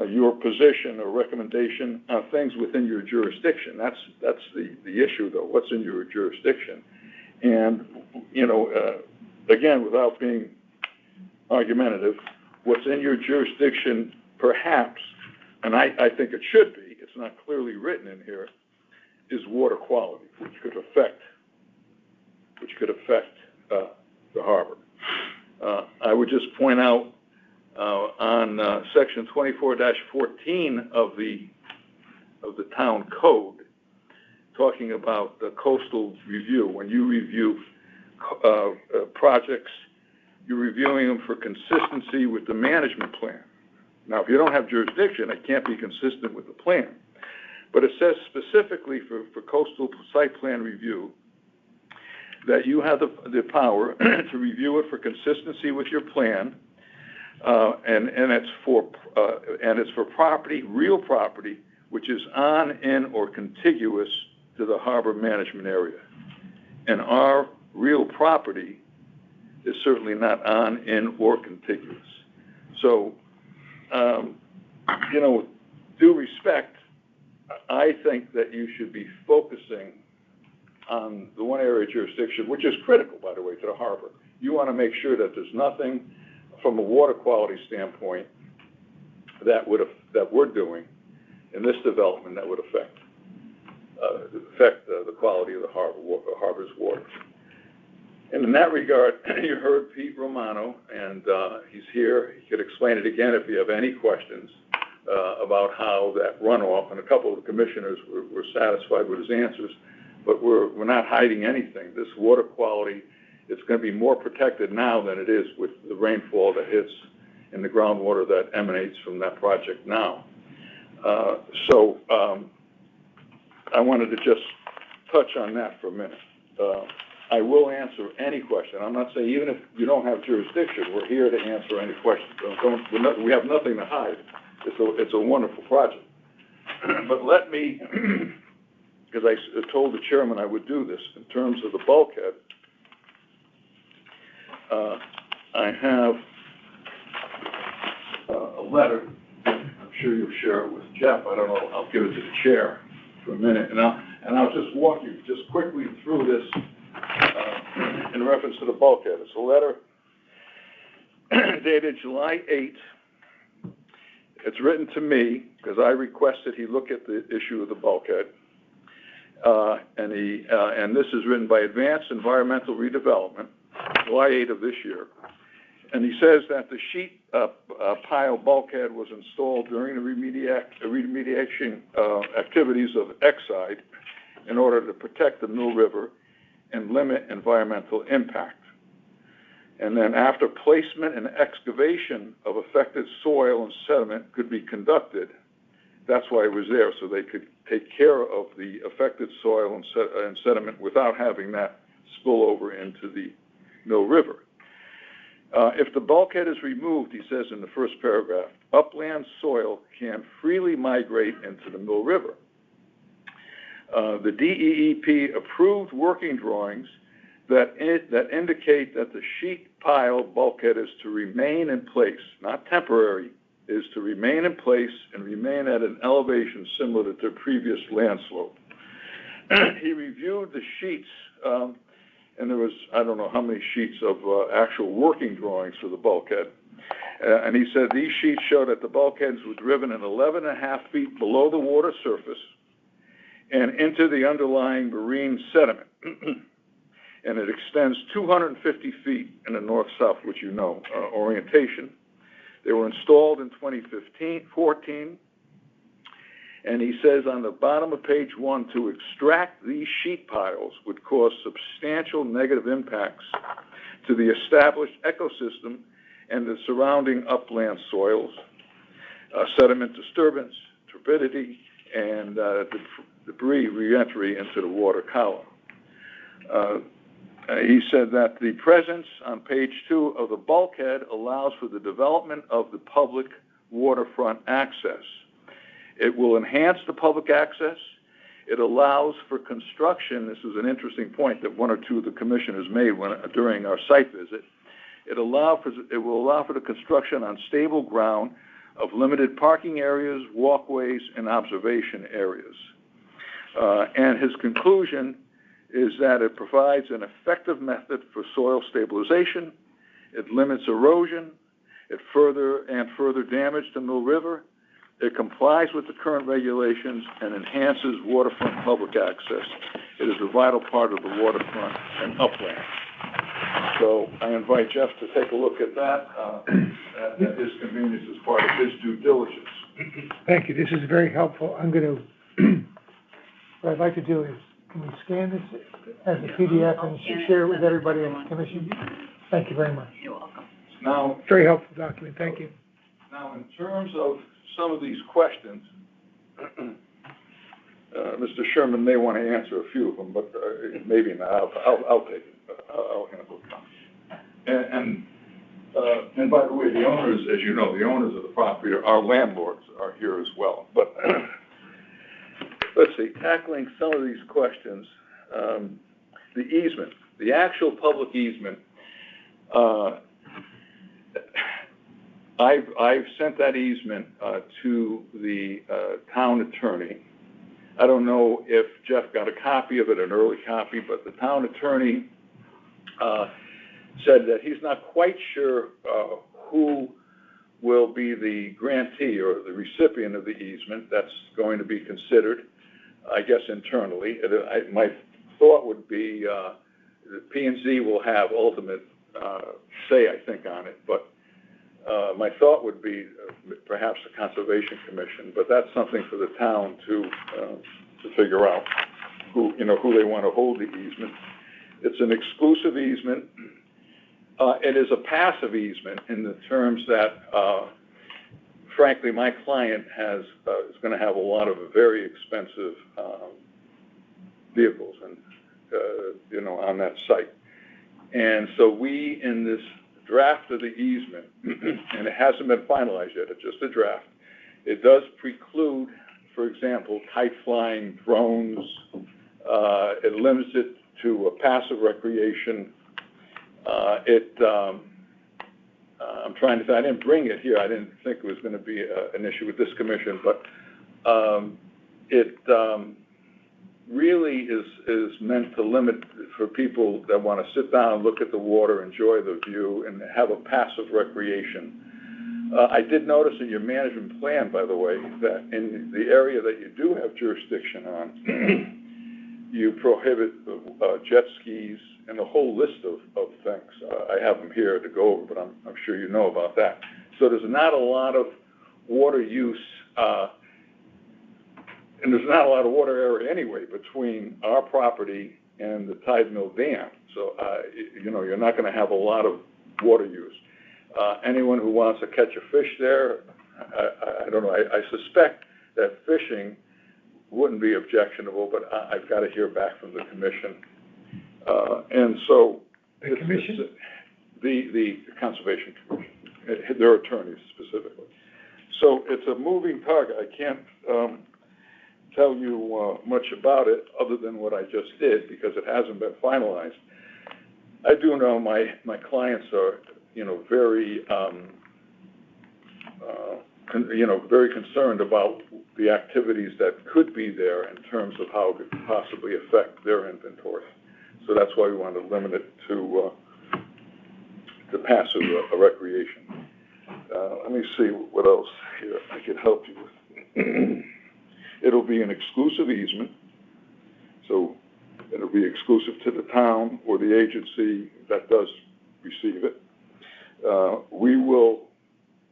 your position or recommendation on things within your jurisdiction. That's the issue, though, what's in your jurisdiction. And, again, without being argumentative, what's in your jurisdiction perhaps, and I think it should be, it's not clearly written in here, is water quality, which could affect the harbor. I would just point out on Section 24-14 of the Town Code, talking about the coastal review. When you review projects, you're reviewing them for consistency with the management plan. Now, if you don't have jurisdiction, it can't be consistent with the plan. But it says specifically for coastal site plan review that you have the power to review it for consistency with your plan, and it's for property, real property, which is on, in, or contiguous to the harbor management area. And our real property is certainly not on, in, or contiguous. So, you know, with due respect, I think that you should be focusing on the one area of jurisdiction, which is critical, by the way, to the harbor. You want to make sure that there's nothing from a water quality standpoint that we're doing in this development that would affect the quality of the harbor's water. And in that regard, you heard Pete Romano, and he's here. He could explain it again if you have any questions about how that runoff, and a couple of the commissioners were satisfied with his answers, but we're not hiding anything. This water quality, it's going to be more protected now than it is with the rainfall that hits in the groundwater that emanates from that project now. So I wanted to just touch on that for a minute. I will answer any question. I'm not saying even if you don't have jurisdiction, we're here to answer any questions. We have nothing to hide. It's a wonderful project. But let me, because I told the chairman I would do this, in terms of the bulkhead, I have a letter. I'm sure you'll share it with Jeff. I don't know. I'll give it to the chair for a minute, and I'll just walk you just quickly through this in reference to the bulkhead. It's a letter dated July 8th. It's written to me because I requested he look at the issue of the bulkhead, and this is written by Advanced Environmental Redevelopment, July 8th of this year. And he says that the sheet pile bulkhead was installed during the remediation activities of Exide in order to protect the Mill River and limit environmental impact. And then after placement and excavation of affected soil and sediment could be conducted, that's why it was there, so they could take care of the affected soil and sediment without having that spill over into the Mill River. If the bulkhead is removed, he says in the first paragraph, upland soil can freely migrate into the Mill River. The DEEP approved working drawings that indicate that the sheet pile bulkhead is to remain in place, not temporary, is to remain in place and remain at an elevation similar to the previous land slope. He reviewed the sheets, and there was, I don't know how many sheets of actual working drawings for the bulkhead. And he said these sheets show that the bulkheads were driven at 11.5 feet below the water surface and into the underlying marine sediment. And it extends 250 feet in a north-south, which you know, orientation. They were installed in 2014, and he says on the bottom of page 1, to extract these sheet piles would cause substantial negative impacts to the established ecosystem and the surrounding upland soils, sediment disturbance, turbidity, and debris reentry into the water column. He said that the presence on page 2 of the bulkhead allows for the development of the public waterfront access. It will enhance the public access. It allows for construction. This is an interesting point that one or two of the commissioners made during our site visit. It will allow for the construction on stable ground of limited parking areas, walkways, and observation areas. And his conclusion is that it provides an effective method for soil stabilization. It limits erosion. It further damage to Mill River. It complies with the current regulations and enhances waterfront public access. It is a vital part of the waterfront and upland. So I invite Jeff to take a look at that at his convenience as part of his due diligence. Thank you. This is very helpful. I'm going to, what I'd like to do is, can we scan this as a PDF and share it with everybody in the commission? Thank you very much. You're welcome. Now, Very helpful document. Thank you. Now, in terms of some of these questions, Mr. Sherman may want to answer a few of them, but maybe not. I'll take it. I'll handle it. And by the way, the owners, as you know, the owners of the property, our landlords are here as well. But let's see, tackling some of these questions, the easement, the actual public easement, I've sent that easement to the town attorney. I don't know if Jeff got a copy of it, an early copy, but the town attorney said that he's not quite sure who will be the grantee or the recipient of the easement. That's going to be considered, I guess, internally. My thought would be the P&Z will have ultimate say, I think, on it, but my thought would be perhaps the Conservation Commission, but that's something for the town to figure out who they want to hold the easement. It's an exclusive easement. It is a passive easement in the terms that, frankly, my client is going to have a lot of very expensive vehicles and on that site. And so we, in this draft of the easement, and it hasn't been finalized yet, it's just a draft, it does preclude, for example, kite flying, drones. It limits it to a passive recreation. I'm trying to, I didn't bring it here. I didn't think it was going to be an issue with this commission, but it really is meant to limit for people that want to sit down, look at the water, enjoy the view, and have a passive recreation. I did notice in your management plan, by the way, that in the area that you do have jurisdiction on, you prohibit jet skis and a whole list of things. I have them here to go over, but I'm sure you know about that. So there's not a lot of water use, and there's not a lot of water area anyway between our property and the Tide Mill Dam. So, you're not going to have a lot of water use. Anyone who wants to catch a fish there, I don't know. I suspect that fishing wouldn't be objectionable, but I've got to hear back from the commission. And so The commission? The Conservation Commission, their attorneys specifically. So it's a moving target. I can't tell you much about it other than what I just did because it hasn't been finalized. I do know my clients are, very, very concerned about the activities that could be there in terms of how it could possibly affect their inventory. So that's why we want to limit it to passive recreation. Let me see what else here I can help you with. It'll be an exclusive easement, so it'll be exclusive to the town or the agency that does receive it. We will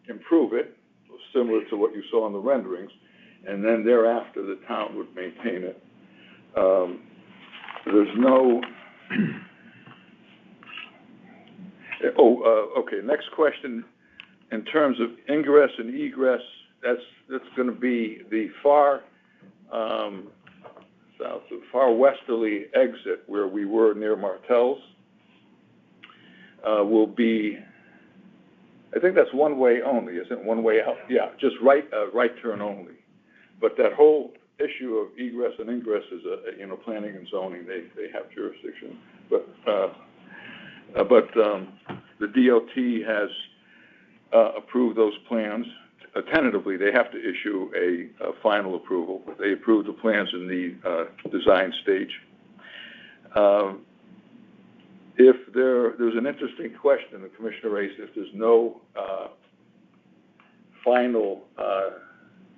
improve it, similar to what you saw in the renderings, and then thereafter the town would maintain it. There's no... okay, next question. In terms of ingress and egress, that's going to be the far south, the far westerly exit where we were near Martell's. Will be, I think that's one way only, isn't it? One way out? Yeah, just right turn only. But that whole issue of egress and ingress is planning and zoning. They have jurisdiction, but the DOT has approved those plans. Tentatively, they have to issue a final approval. They approved the plans in the design stage. If there's an interesting question the commissioner raised, if there's no final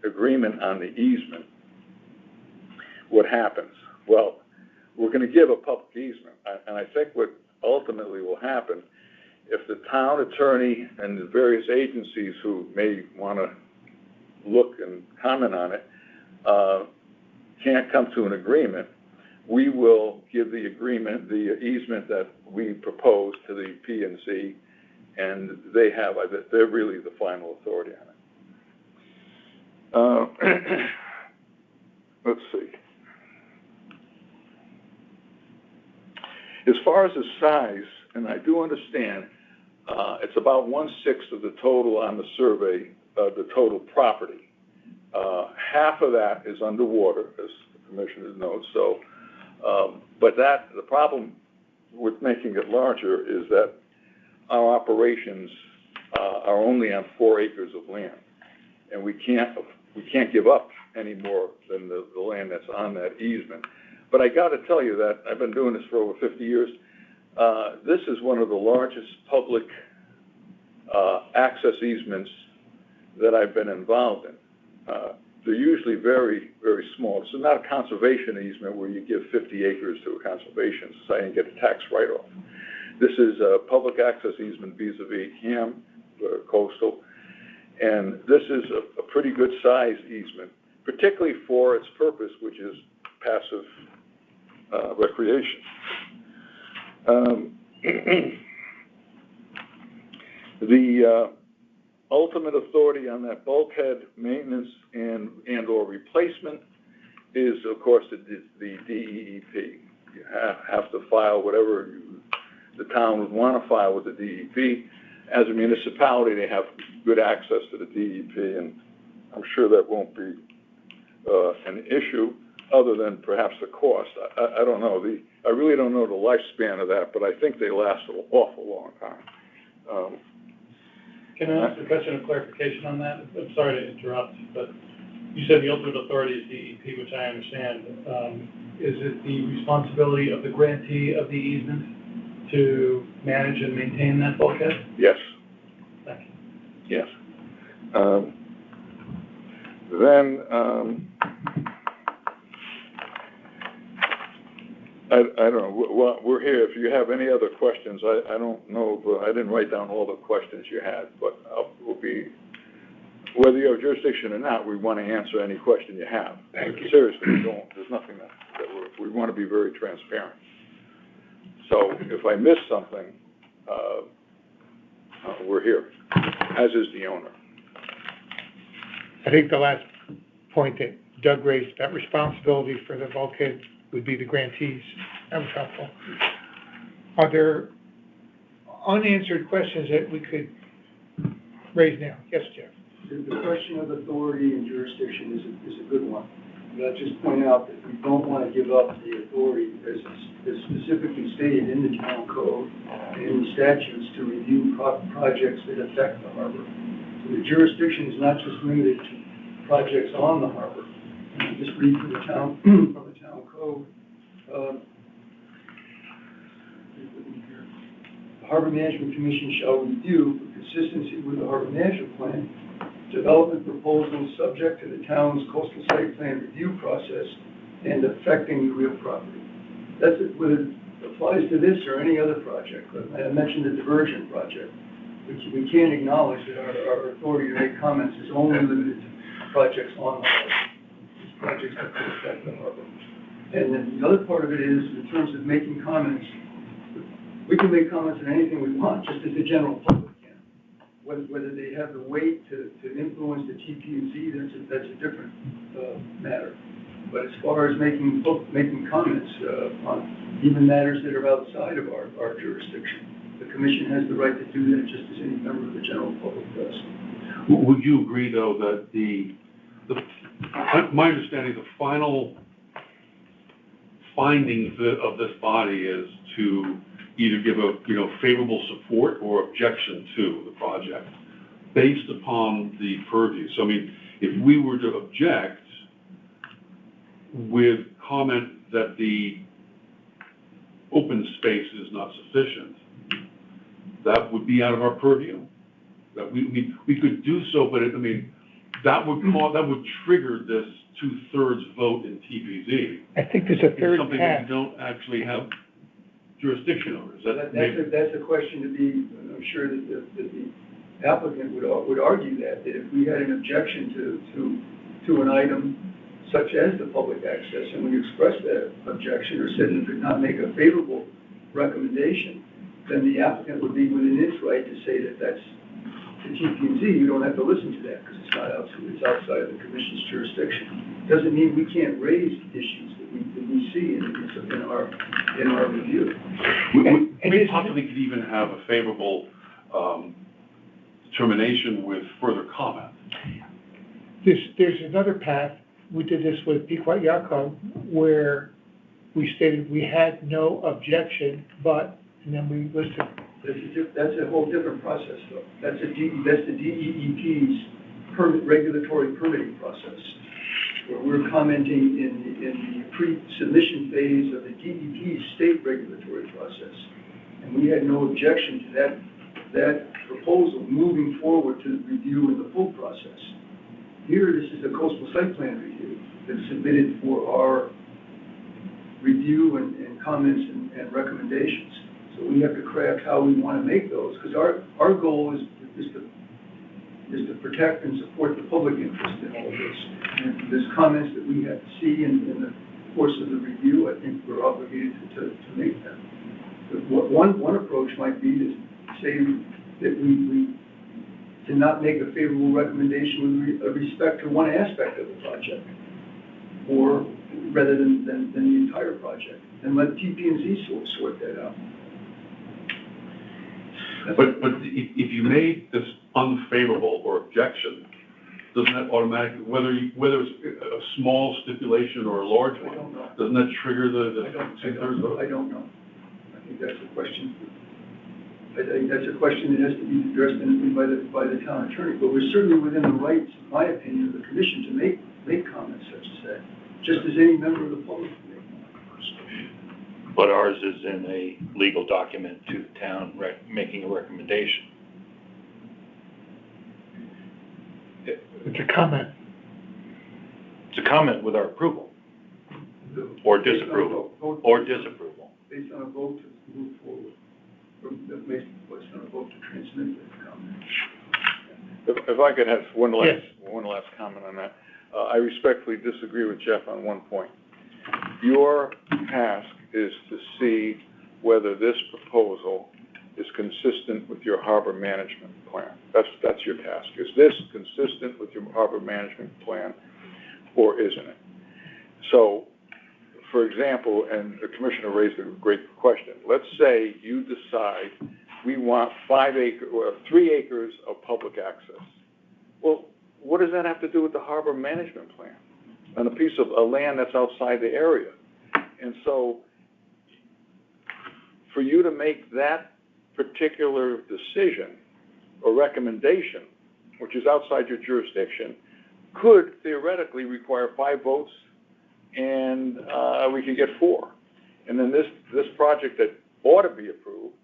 agreement on the easement, what happens? Well, we're going to give a public easement, and I think what ultimately will happen, if the town attorney and the various agencies who may want to look and comment on it can't come to an agreement, we will give the agreement, the easement that we propose to the P&Z, and they're really the final authority on it. Let's see. As far as the size, and I do understand, it's about 1/6 of the total on the survey, the total property. Half of that is underwater, as the commissioners know. So, but the problem with making it larger is that our operations are only on 4 acres of land. And we can't give up any more than the land that's on that easement. But I gotta tell you that I've been doing this for over 50 years. This is one of the largest public access easements that I've been involved in. They're usually very, very small. This is not a conservation easement where you give 50 acres to a conservation society and get a tax write-off. This is a public access easement vis-a-vis Ham, coastal, and this is a pretty good size easement, particularly for its purpose, which is passive recreation. The ultimate authority on that bulkhead maintenance and or replacement is, of course, the DEEP. You have to file whatever the town would want to file with the DEP. As a municipality, they have good access to the DEP, and I'm sure that won't be an issue, other than perhaps the cost. I don't know. I really don't know the lifespan of that, but I think they last an awful long time. Can I ask a question of clarification on that? I'm sorry to interrupt, but you said the ultimate authority is DEP, which I understand. Is it the responsibility of the grantee of the easement to manage and maintain that bulkhead? Yes. Thank you. Yes. I don't know. Well, we're here. If you have any other questions, I don't know, but I didn't write down all the questions you had, but we'll be, whether you have jurisdiction or not, we want to answer any question you have. Thank you. Seriously, we don't, there's nothing that we want to be very transparent. So if I miss something, we're here, as is the owner. I think the last point that Doug raised, that responsibility for the bulkhead would be the grantees. That was helpful. Are there unanswered questions that we could raise now? Yes, Jeff. The question of authority and jurisdiction is a good one. But I'll just point out that we don't want to give up the authority, as specifically stated in the town code and in the statutes, to review projects that affect the harbor. So the jurisdiction is not just limited to projects on the harbor. And just read from the town code. The Harbor Management Commission shall review, for consistency with the Harbor Management Plan, development proposals subject to the town's coastal site plan review process and affecting the real property. That's it, whether it applies to this or any other project. I mentioned the diversion project, which we can't acknowledge that our authority to make comments is only limited to projects on the harbor. These projects that could affect the harbor. And then the other part of it is, in terms of making comments, we can make comments on anything we want, just as the general public can. Whether they have the weight to influence the TPUZ, that's a different matter. But as far as making comments on even matters that are outside of our jurisdiction, the commission has the right to do that, just as any member of the general public does. Would you agree, though, that my understanding, the final findings of this body is to either give a favorable support or objection to the project based upon the purview. So I mean, if we were to object with comment that the open space is not sufficient, that would be out of our purview. That we could do so, but that would trigger this 2/3 vote in TPZ. I think there's a third something path. that we don't actually have jurisdiction over. Is That's a question to be, I'm sure that the applicant would argue that if we had an objection to an item such as the public access, and we expressed that objection or said we could not make a favorable recommendation, then the applicant would be within its right to say that that's the TPZ. You don't have to listen to that because it's outside of the commission's jurisdiction. Doesn't mean we can't raise issues that we see in our review. We possibly could even have a favorable determination with further comment. There's another path. We did this with Pequot Yacht Club, where we stated we had no objection, but, and then we listed That's a whole different process, though. That's the DEP's regulatory permitting process, where we're commenting in the pre-submission phase of the DEP's state regulatory process. And we had no objection to that proposal moving forward to review in the full process. Here, this is a coastal site plan review that's submitted for our review and comments and recommendations. So we have to craft how we want to make those, because our goal is to protect and support the public interest in all of this. And there's comments that we have to see in the course of the review. I think we're obligated to make them. But one approach might be to say that we cannot make a favorable recommendation with respect to one aspect of the project, or rather than the entire project, and let TP&Z sort that out. But if you made this unfavorable or objection, doesn't that automatically, whether it's a small stipulation or a large one, doesn't that trigger the two-thirds vote? I don't know. I think that's a question. I think that's a question that has to be addressed by the town attorney. But we're certainly within the rights, in my opinion, of the commission to make comments such as that, just as any member of the public can make. But ours is in a legal document to the town making a recommendation. It's a comment. It's a comment with our approval, or disapproval, Based on a vote to move forward, or based on a vote to transmit that comment. If I could have one last comment on that. I respectfully disagree with Jeff on one point. Your task is to see whether this proposal is consistent with your harbor management plan. That's your task. Is this consistent with your harbor management plan, or isn't it? So, for example, and the commissioner raised a great question. Let's say you decide we want 3 acres of public access. Well, what does that have to do with the harbor management plan on a piece of land that's outside the area? And so, for you to make that particular decision or recommendation, which is outside your jurisdiction, could theoretically require 5 votes, and we could get 4. And then this project that ought to be approved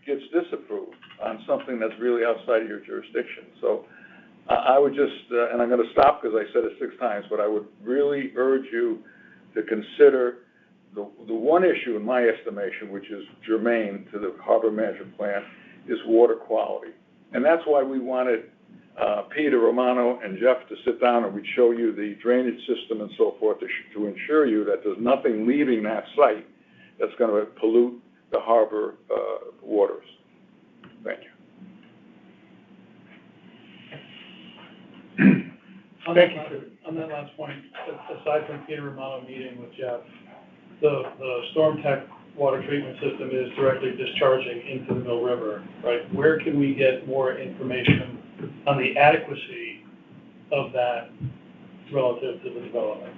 gets disapproved on something that's really outside of your jurisdiction. So I would just, and I'm going to stop because I said it 6 times, but I would really urge you to consider the one issue in my estimation, which is germane to the harbor management plan, is water quality. And that's why we wanted Peter Romano and Jeff to sit down and we'd show you the drainage system and so forth to ensure you that there's nothing leaving that site that's going to pollute the harbor waters. Thank you. On that last point, aside from Peter Romano meeting with Jeff, the Storm Tech water treatment system is directly discharging into the Mill River, right? Where can we get more information on the adequacy of that relative to the development?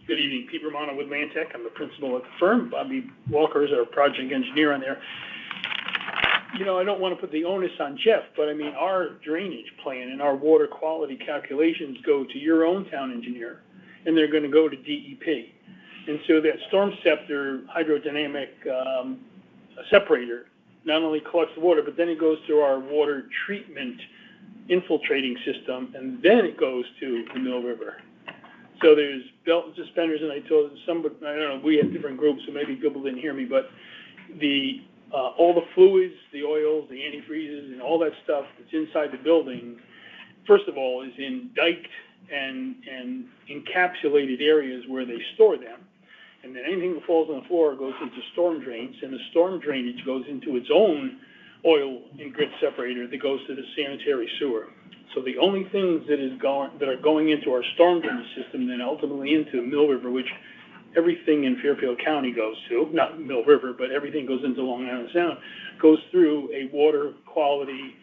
Good evening, Pete Romano with Lantec. I'm the principal at the firm. Bobby Walker is our project engineer on there. You know, I don't want to put the onus on Jeff, but I mean, our drainage plan and our water quality calculations go to your own town engineer, and they're going to go to DEP. And so that Storm Scepter hydrodynamic separator not only collects the water, but then it goes through our water treatment infiltrating system, and then it goes to the Mill River. So there's belt and suspenders, and I told somebody, I don't know, we have different groups, so maybe people didn't hear me, but the all the fluids, the oils, the antifreezes, and all that stuff that's inside the building, first of all, is in diked and encapsulated areas where they store them. And then anything that falls on the floor goes into storm drains, and the storm drainage goes into its own oil and grit separator that goes to the sanitary sewer. So the only things that are going into our storm drainage system, then ultimately into Mill River, which everything in Fairfield County goes to, not Mill River, but everything goes into Long Island Sound, goes through a water quality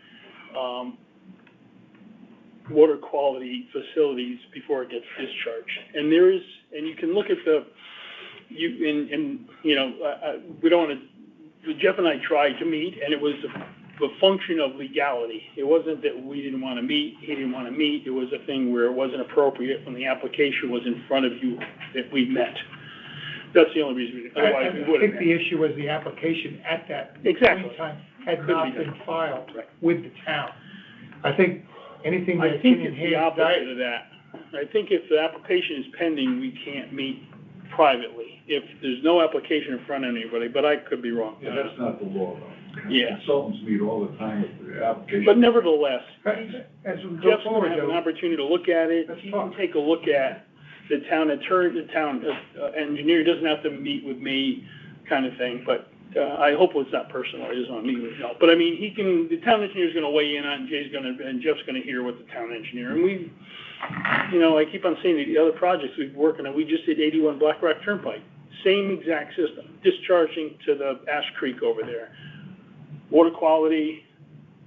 water quality facilities before it gets discharged. And you can look at we don't want to, Jeff and I tried to meet, and it was the function of legality. It wasn't that we didn't want to meet, he didn't want to meet. It was a thing where it wasn't appropriate when the application was in front of you that we met. That's the only reason, otherwise we would have I think the issue was the application at that Exactly. point in time had not been filed Right. with the town. I think anything I that think can it's the enhance opposite of that. I think if the application is pending, we can't meet privately. If there's no application in front of anybody, but I could be wrong. Yeah, that's not the law, though. Yeah. Consultants meet all the time with the application. But nevertheless, as we go Jeff's gonna forward, have an though, opportunity to look at it. Let's He can talk. take a look at the town attorney, the town engineer. He doesn't have to meet with me, kind of thing, but I hope it's not personal. He doesn't want to meet with me. But I mean, the town engineer's gonna weigh in on, and Jeff's gonna hear what the town engineer, and I keep on saying the other projects we've been working on, we just did 81 Black Rock Turnpike. Same exact system, discharging to the Ash Creek over there. Water quality,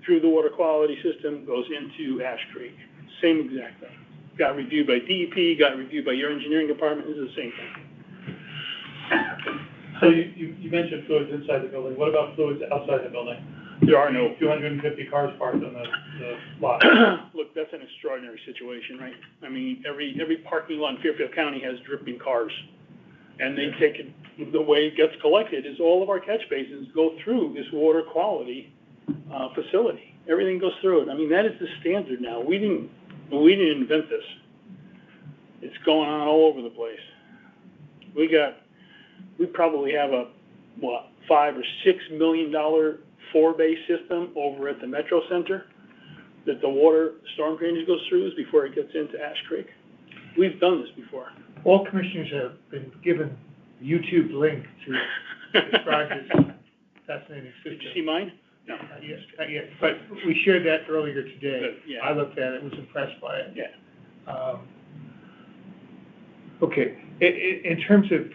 through the water quality system, goes into Ash Creek. Same exact thing. Got reviewed by DEP, got reviewed by your engineering department, it's the same thing. So you mentioned fluids inside the building. What about fluids outside the building? There are no. 250 cars parked on the lot. Look, that's an extraordinary situation, right? I mean, every parking lot in Fairfield County has dripping cars. And they take it, the way it gets collected is all of our catch basins go through this water quality facility. Everything goes through it. I mean, that is the standard now. We didn't invent this. It's going on all over the place. We probably have a, $5 or $6 million 4-bay system over at the Metro Center that the water storm drainage goes through before it gets into Ash Creek. We've done this before. all commissioners have been given a YouTube link to describe this fascinating system. Did you see mine? No. Not yet, but we shared that earlier today. Good, yeah. I looked at it, was impressed by it. Yeah. Okay, in terms of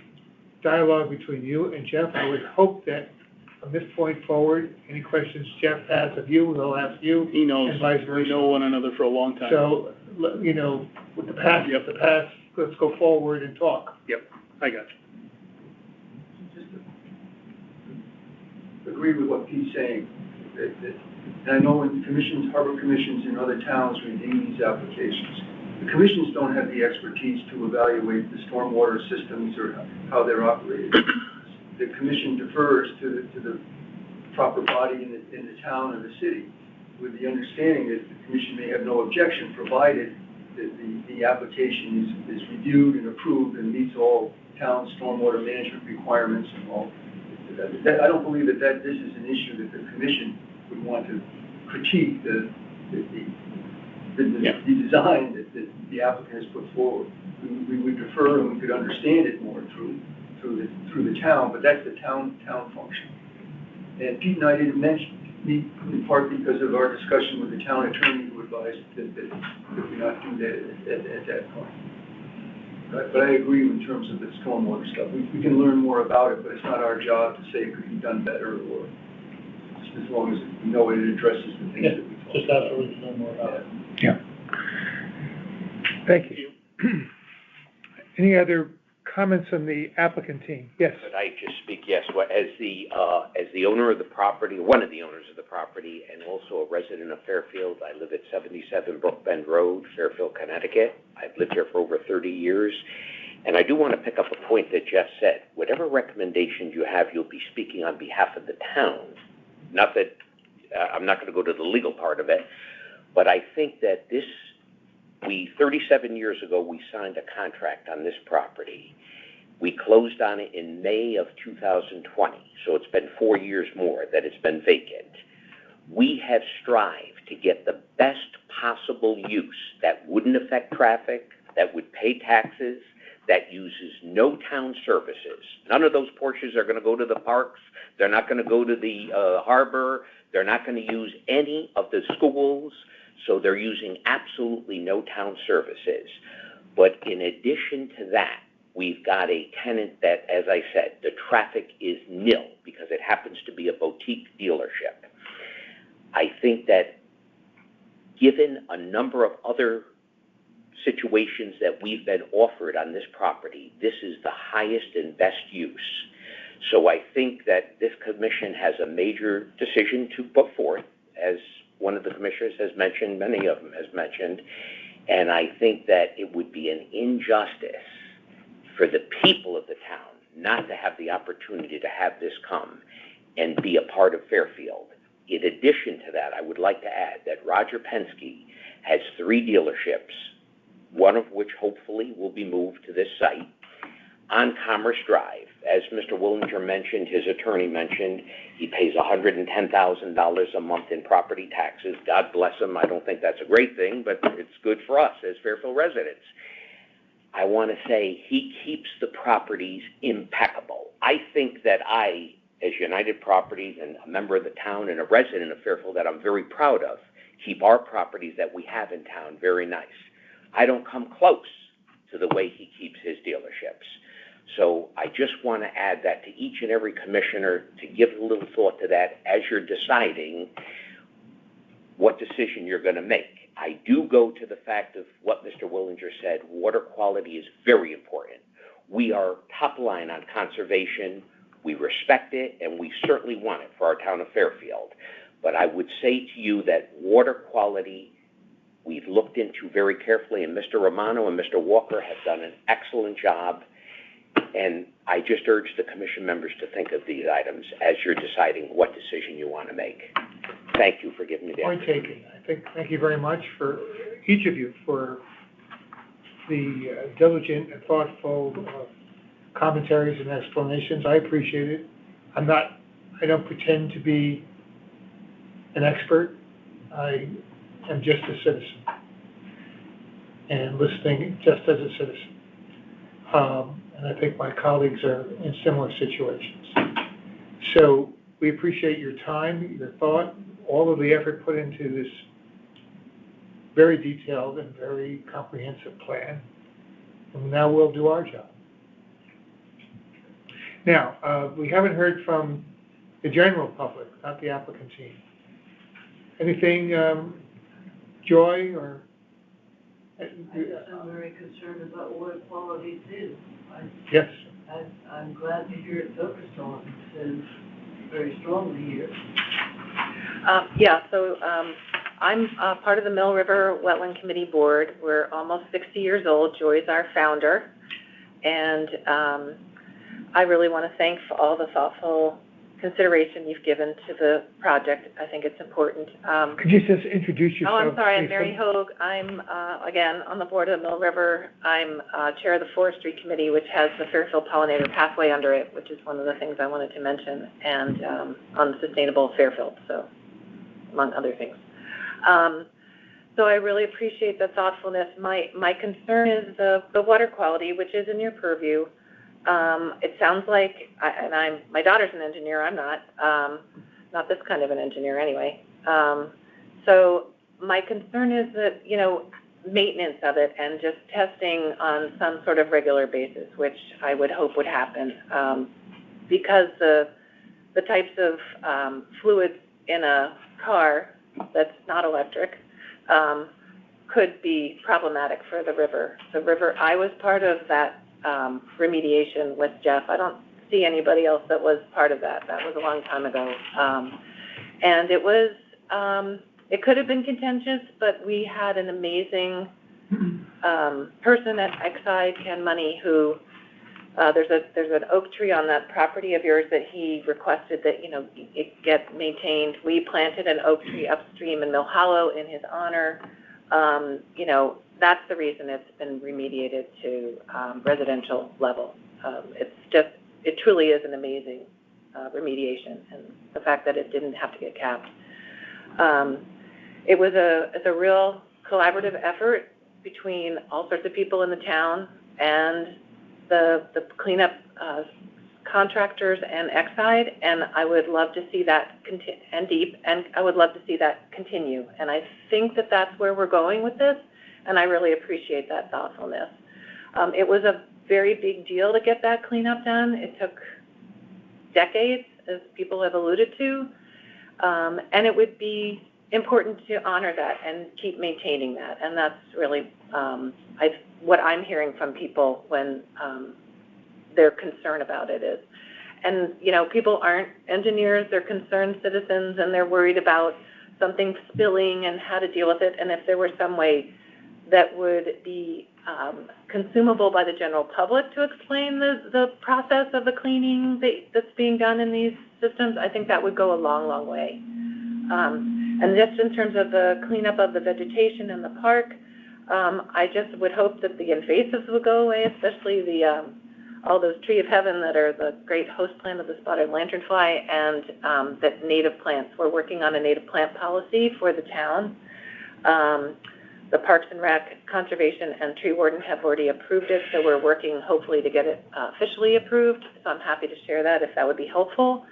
dialogue between you and Jeff, I would hope that from this point forward, any questions Jeff has of you, he'll ask you. He knows, and vice versa. we know one another for a long time. So, with the past, let's go forward and talk. Yep, I got you. Just to agree with what Pete's saying, and I know in commissions, harbor commissions in other towns review these applications. The commissions don't have the expertise to evaluate the stormwater systems or how they're operated. The commission defers to the proper body in the town or the city, with the understanding that the commission may have no objection, provided that the application is reviewed and approved and meets all town stormwater management requirements and all. I don't believe that this is an issue that the commission would want to critique the design that the applicant has put forward. We would defer and we could understand it more through the town, but that's the town function. And Pete and I didn't meet in part because of our discussion with the town attorney who advised that we not do that at that point. But I agree in terms of the stormwater stuff. We can learn more about it, but it's not our job to say it could be done better, or just as long as we know it addresses the things that we talked about. Just after we can learn more about it. Yeah. Thank you. Any other comments from the applicant team? Yes. Could I just speak? Yes. Well, as the owner of the property, one of the owners of the property, and also a resident of Fairfield, I live at 77 Brookbend Road, Fairfield, Connecticut. I've lived here for over 30 years. And I do want to pick up a point that Jeff said. Whatever recommendations you have, you'll be speaking on behalf of the town. Not that, I'm not going to go to the legal part of it, but I think that 37 years ago, we signed a contract on this property. We closed on it in May of 2020, so it's been 4 years more that it's been vacant. We have strived to get the best possible use that wouldn't affect traffic, that would pay taxes, that uses no town services. None of those portions are going to go to the parks. They're not going to go to the harbor. They're not going to use any of the schools. So they're using absolutely no town services. But in addition to that, we've got a tenant that, as I said, the traffic is nil because it happens to be a boutique dealership. I think that given a number of other situations that we've been offered on this property, this is the highest and best use. So I think that this commission has a major decision to put forth, as one of the commissioners has mentioned, many of them has mentioned, and I think that it would be an injustice for the people of the town not to have the opportunity to have this come and be a part of Fairfield. In addition to that, I would like to add that Roger Penske has 3 dealerships, one of which hopefully will be moved to this site on Commerce Drive. As Mr. Willinger mentioned, his attorney mentioned, he pays $110,000 a month in property taxes. God bless him. I don't think that's a great thing, but it's good for us as Fairfield residents. I want to say he keeps the properties impeccable. I think that I, as United Properties and a member of the town and a resident of Fairfield that I'm very proud of, keep our properties that we have in town very nice. I don't come close to the way he keeps his dealerships. So I just want to add that to each and every commissioner to give a little thought to that as you're deciding what decision you're going to make. I do go to the fact of what Mr. Willinger said. Water quality is very important. We are top line on conservation. We respect it, and we certainly want it for our town of Fairfield. But I would say to you that water quality we've looked into very carefully, and Mr. Romano and Mr. Walker have done an excellent job. And I just urge the commission members to think of these items as you're deciding what decision you want to make. Thank you for giving me the Point taken. Thank you very much for each of you for the diligent and thoughtful commentaries and explanations. I appreciate it. I don't pretend to be an expert. I am just a citizen and listening just as a citizen. And I think my colleagues are in similar situations. So we appreciate your time, your thought, all of the effort put into this very detailed and very comprehensive plan. And now we'll do our job. Now, we haven't heard from the general public, not the applicant team. Anything, Joy, or? I guess I'm very concerned about water quality too. Yes. I'm glad to hear it focused on, and very strongly here. I'm part of the Mill River Wetland Committee Board. We're almost 60 years old. Joy's our founder. And I really want to thank for all the thoughtful consideration you've given to the project. I think it's important. Could you just introduce yourself? Oh, I'm sorry. I'm Mary Hogue. I'm, again, on the board of the Mill River. I'm chair of the Forestry Committee, which has the Fairfield Pollinator Pathway under it, which is one of the things I wanted to mention, and on Sustainable Fairfield, so among other things. So I really appreciate the thoughtfulness. My concern is the water quality, which is in your purview. It sounds like, my daughter's an engineer, I'm not this kind of an engineer anyway. So my concern is that, maintenance of it and just testing on some sort of regular basis, which I would hope would happen, because the types of fluids in a car that's not electric could be problematic for the river. The river, I was part of that remediation with Jeff. I don't see anybody else that was part of that. That was a long time ago. And it was, it could have been contentious, but we had an amazing person at Exide, Ken Money, who, there's an oak tree on that property of yours that he requested that, it get maintained. We planted an oak tree upstream in Mill Hollow in his honor. That's the reason it's been remediated to residential level. It truly is an amazing remediation, and the fact that it didn't have to get capped. It's a real collaborative effort between all sorts of people in the town and the cleanup contractors and Exide, and I would love to see that I would love to see that continue. And I think that that's where we're going with this, and I really appreciate that thoughtfulness. It was a very big deal to get that cleanup done. It took decades, as people have alluded to, and it would be important to honor that and keep maintaining that. And that's really what I'm hearing from people when their concern about it is. And, you know, people aren't engineers, they're concerned citizens, and they're worried about something spilling and how to deal with it. And if there were some way that would be consumable by the general public to explain the process of the cleaning that's being done in these systems, I think that would go a long, long way. And just in terms of the cleanup of the vegetation in the park, I just would hope that the invasives would go away, especially the all those tree of heaven that are the great host plant of the spotted lanternfly, and that native plants. We're working on a native plant policy for the town. The Parks and Rec, Conservation, and Tree Warden have already approved it, so we're working hopefully to get it officially approved. So I'm happy to share that if that would be helpful.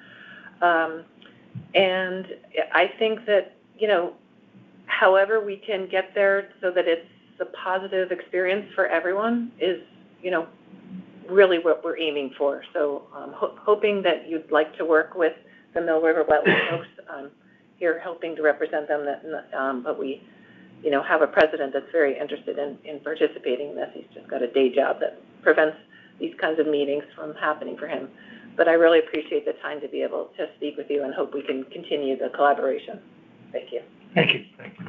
And I think that, you know, however we can get there so that it's a positive experience for everyone is, you know, really what we're aiming for. So hoping that you'd like to work with the Mill River Wetlands folks. Here helping to represent them, but we, you know, have a president that's very interested in participating in this. He's just got a day job that prevents these kinds of meetings from happening for him. But I really appreciate the time to be able to speak with you and hope we can continue the collaboration. Thank you. Thank you. Thank you.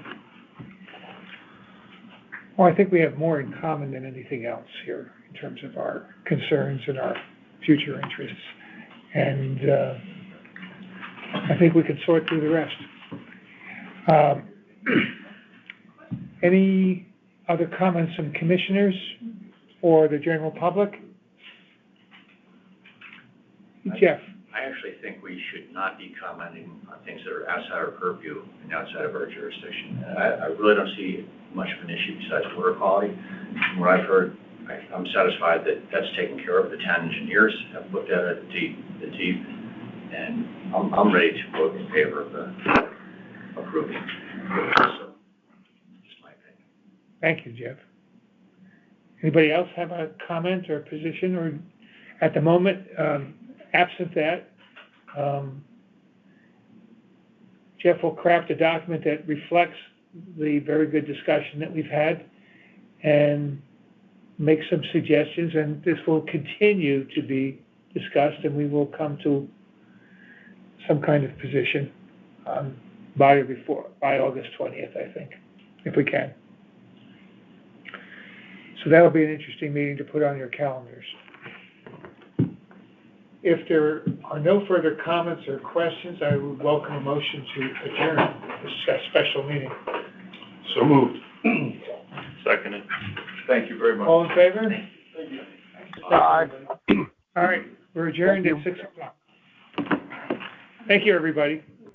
Well, I think we have more in common than anything else here in terms of our concerns and our future interests. And I think we can sort through the rest. Any other comments from commissioners or the general public? Jeff? I actually think we should not be commenting on things that are outside our purview and outside of our jurisdiction. I really don't see much of an issue besides water quality. From what I've heard, I'm satisfied that that's taken care of. The town engineers have looked at it deep, and I'm ready to vote in favor of approving. So, just my opinion. Thank you, Jeff. Anybody else have a comment or position? Or at the moment, absent that, Jeff will craft a document that reflects the very good discussion that we've had and make some suggestions, and this will continue to be discussed, and we will come to some kind of position by August 20th, I think, if we can. So that'll be an interesting meeting to put on your calendars. If there are no further comments or questions, I would welcome a motion to adjourn this special meeting. So moved. Seconded. Thank you very much. All in favor? Thank you. Aye. All right, we're adjourned at 6 o'clock. Thank you, everybody.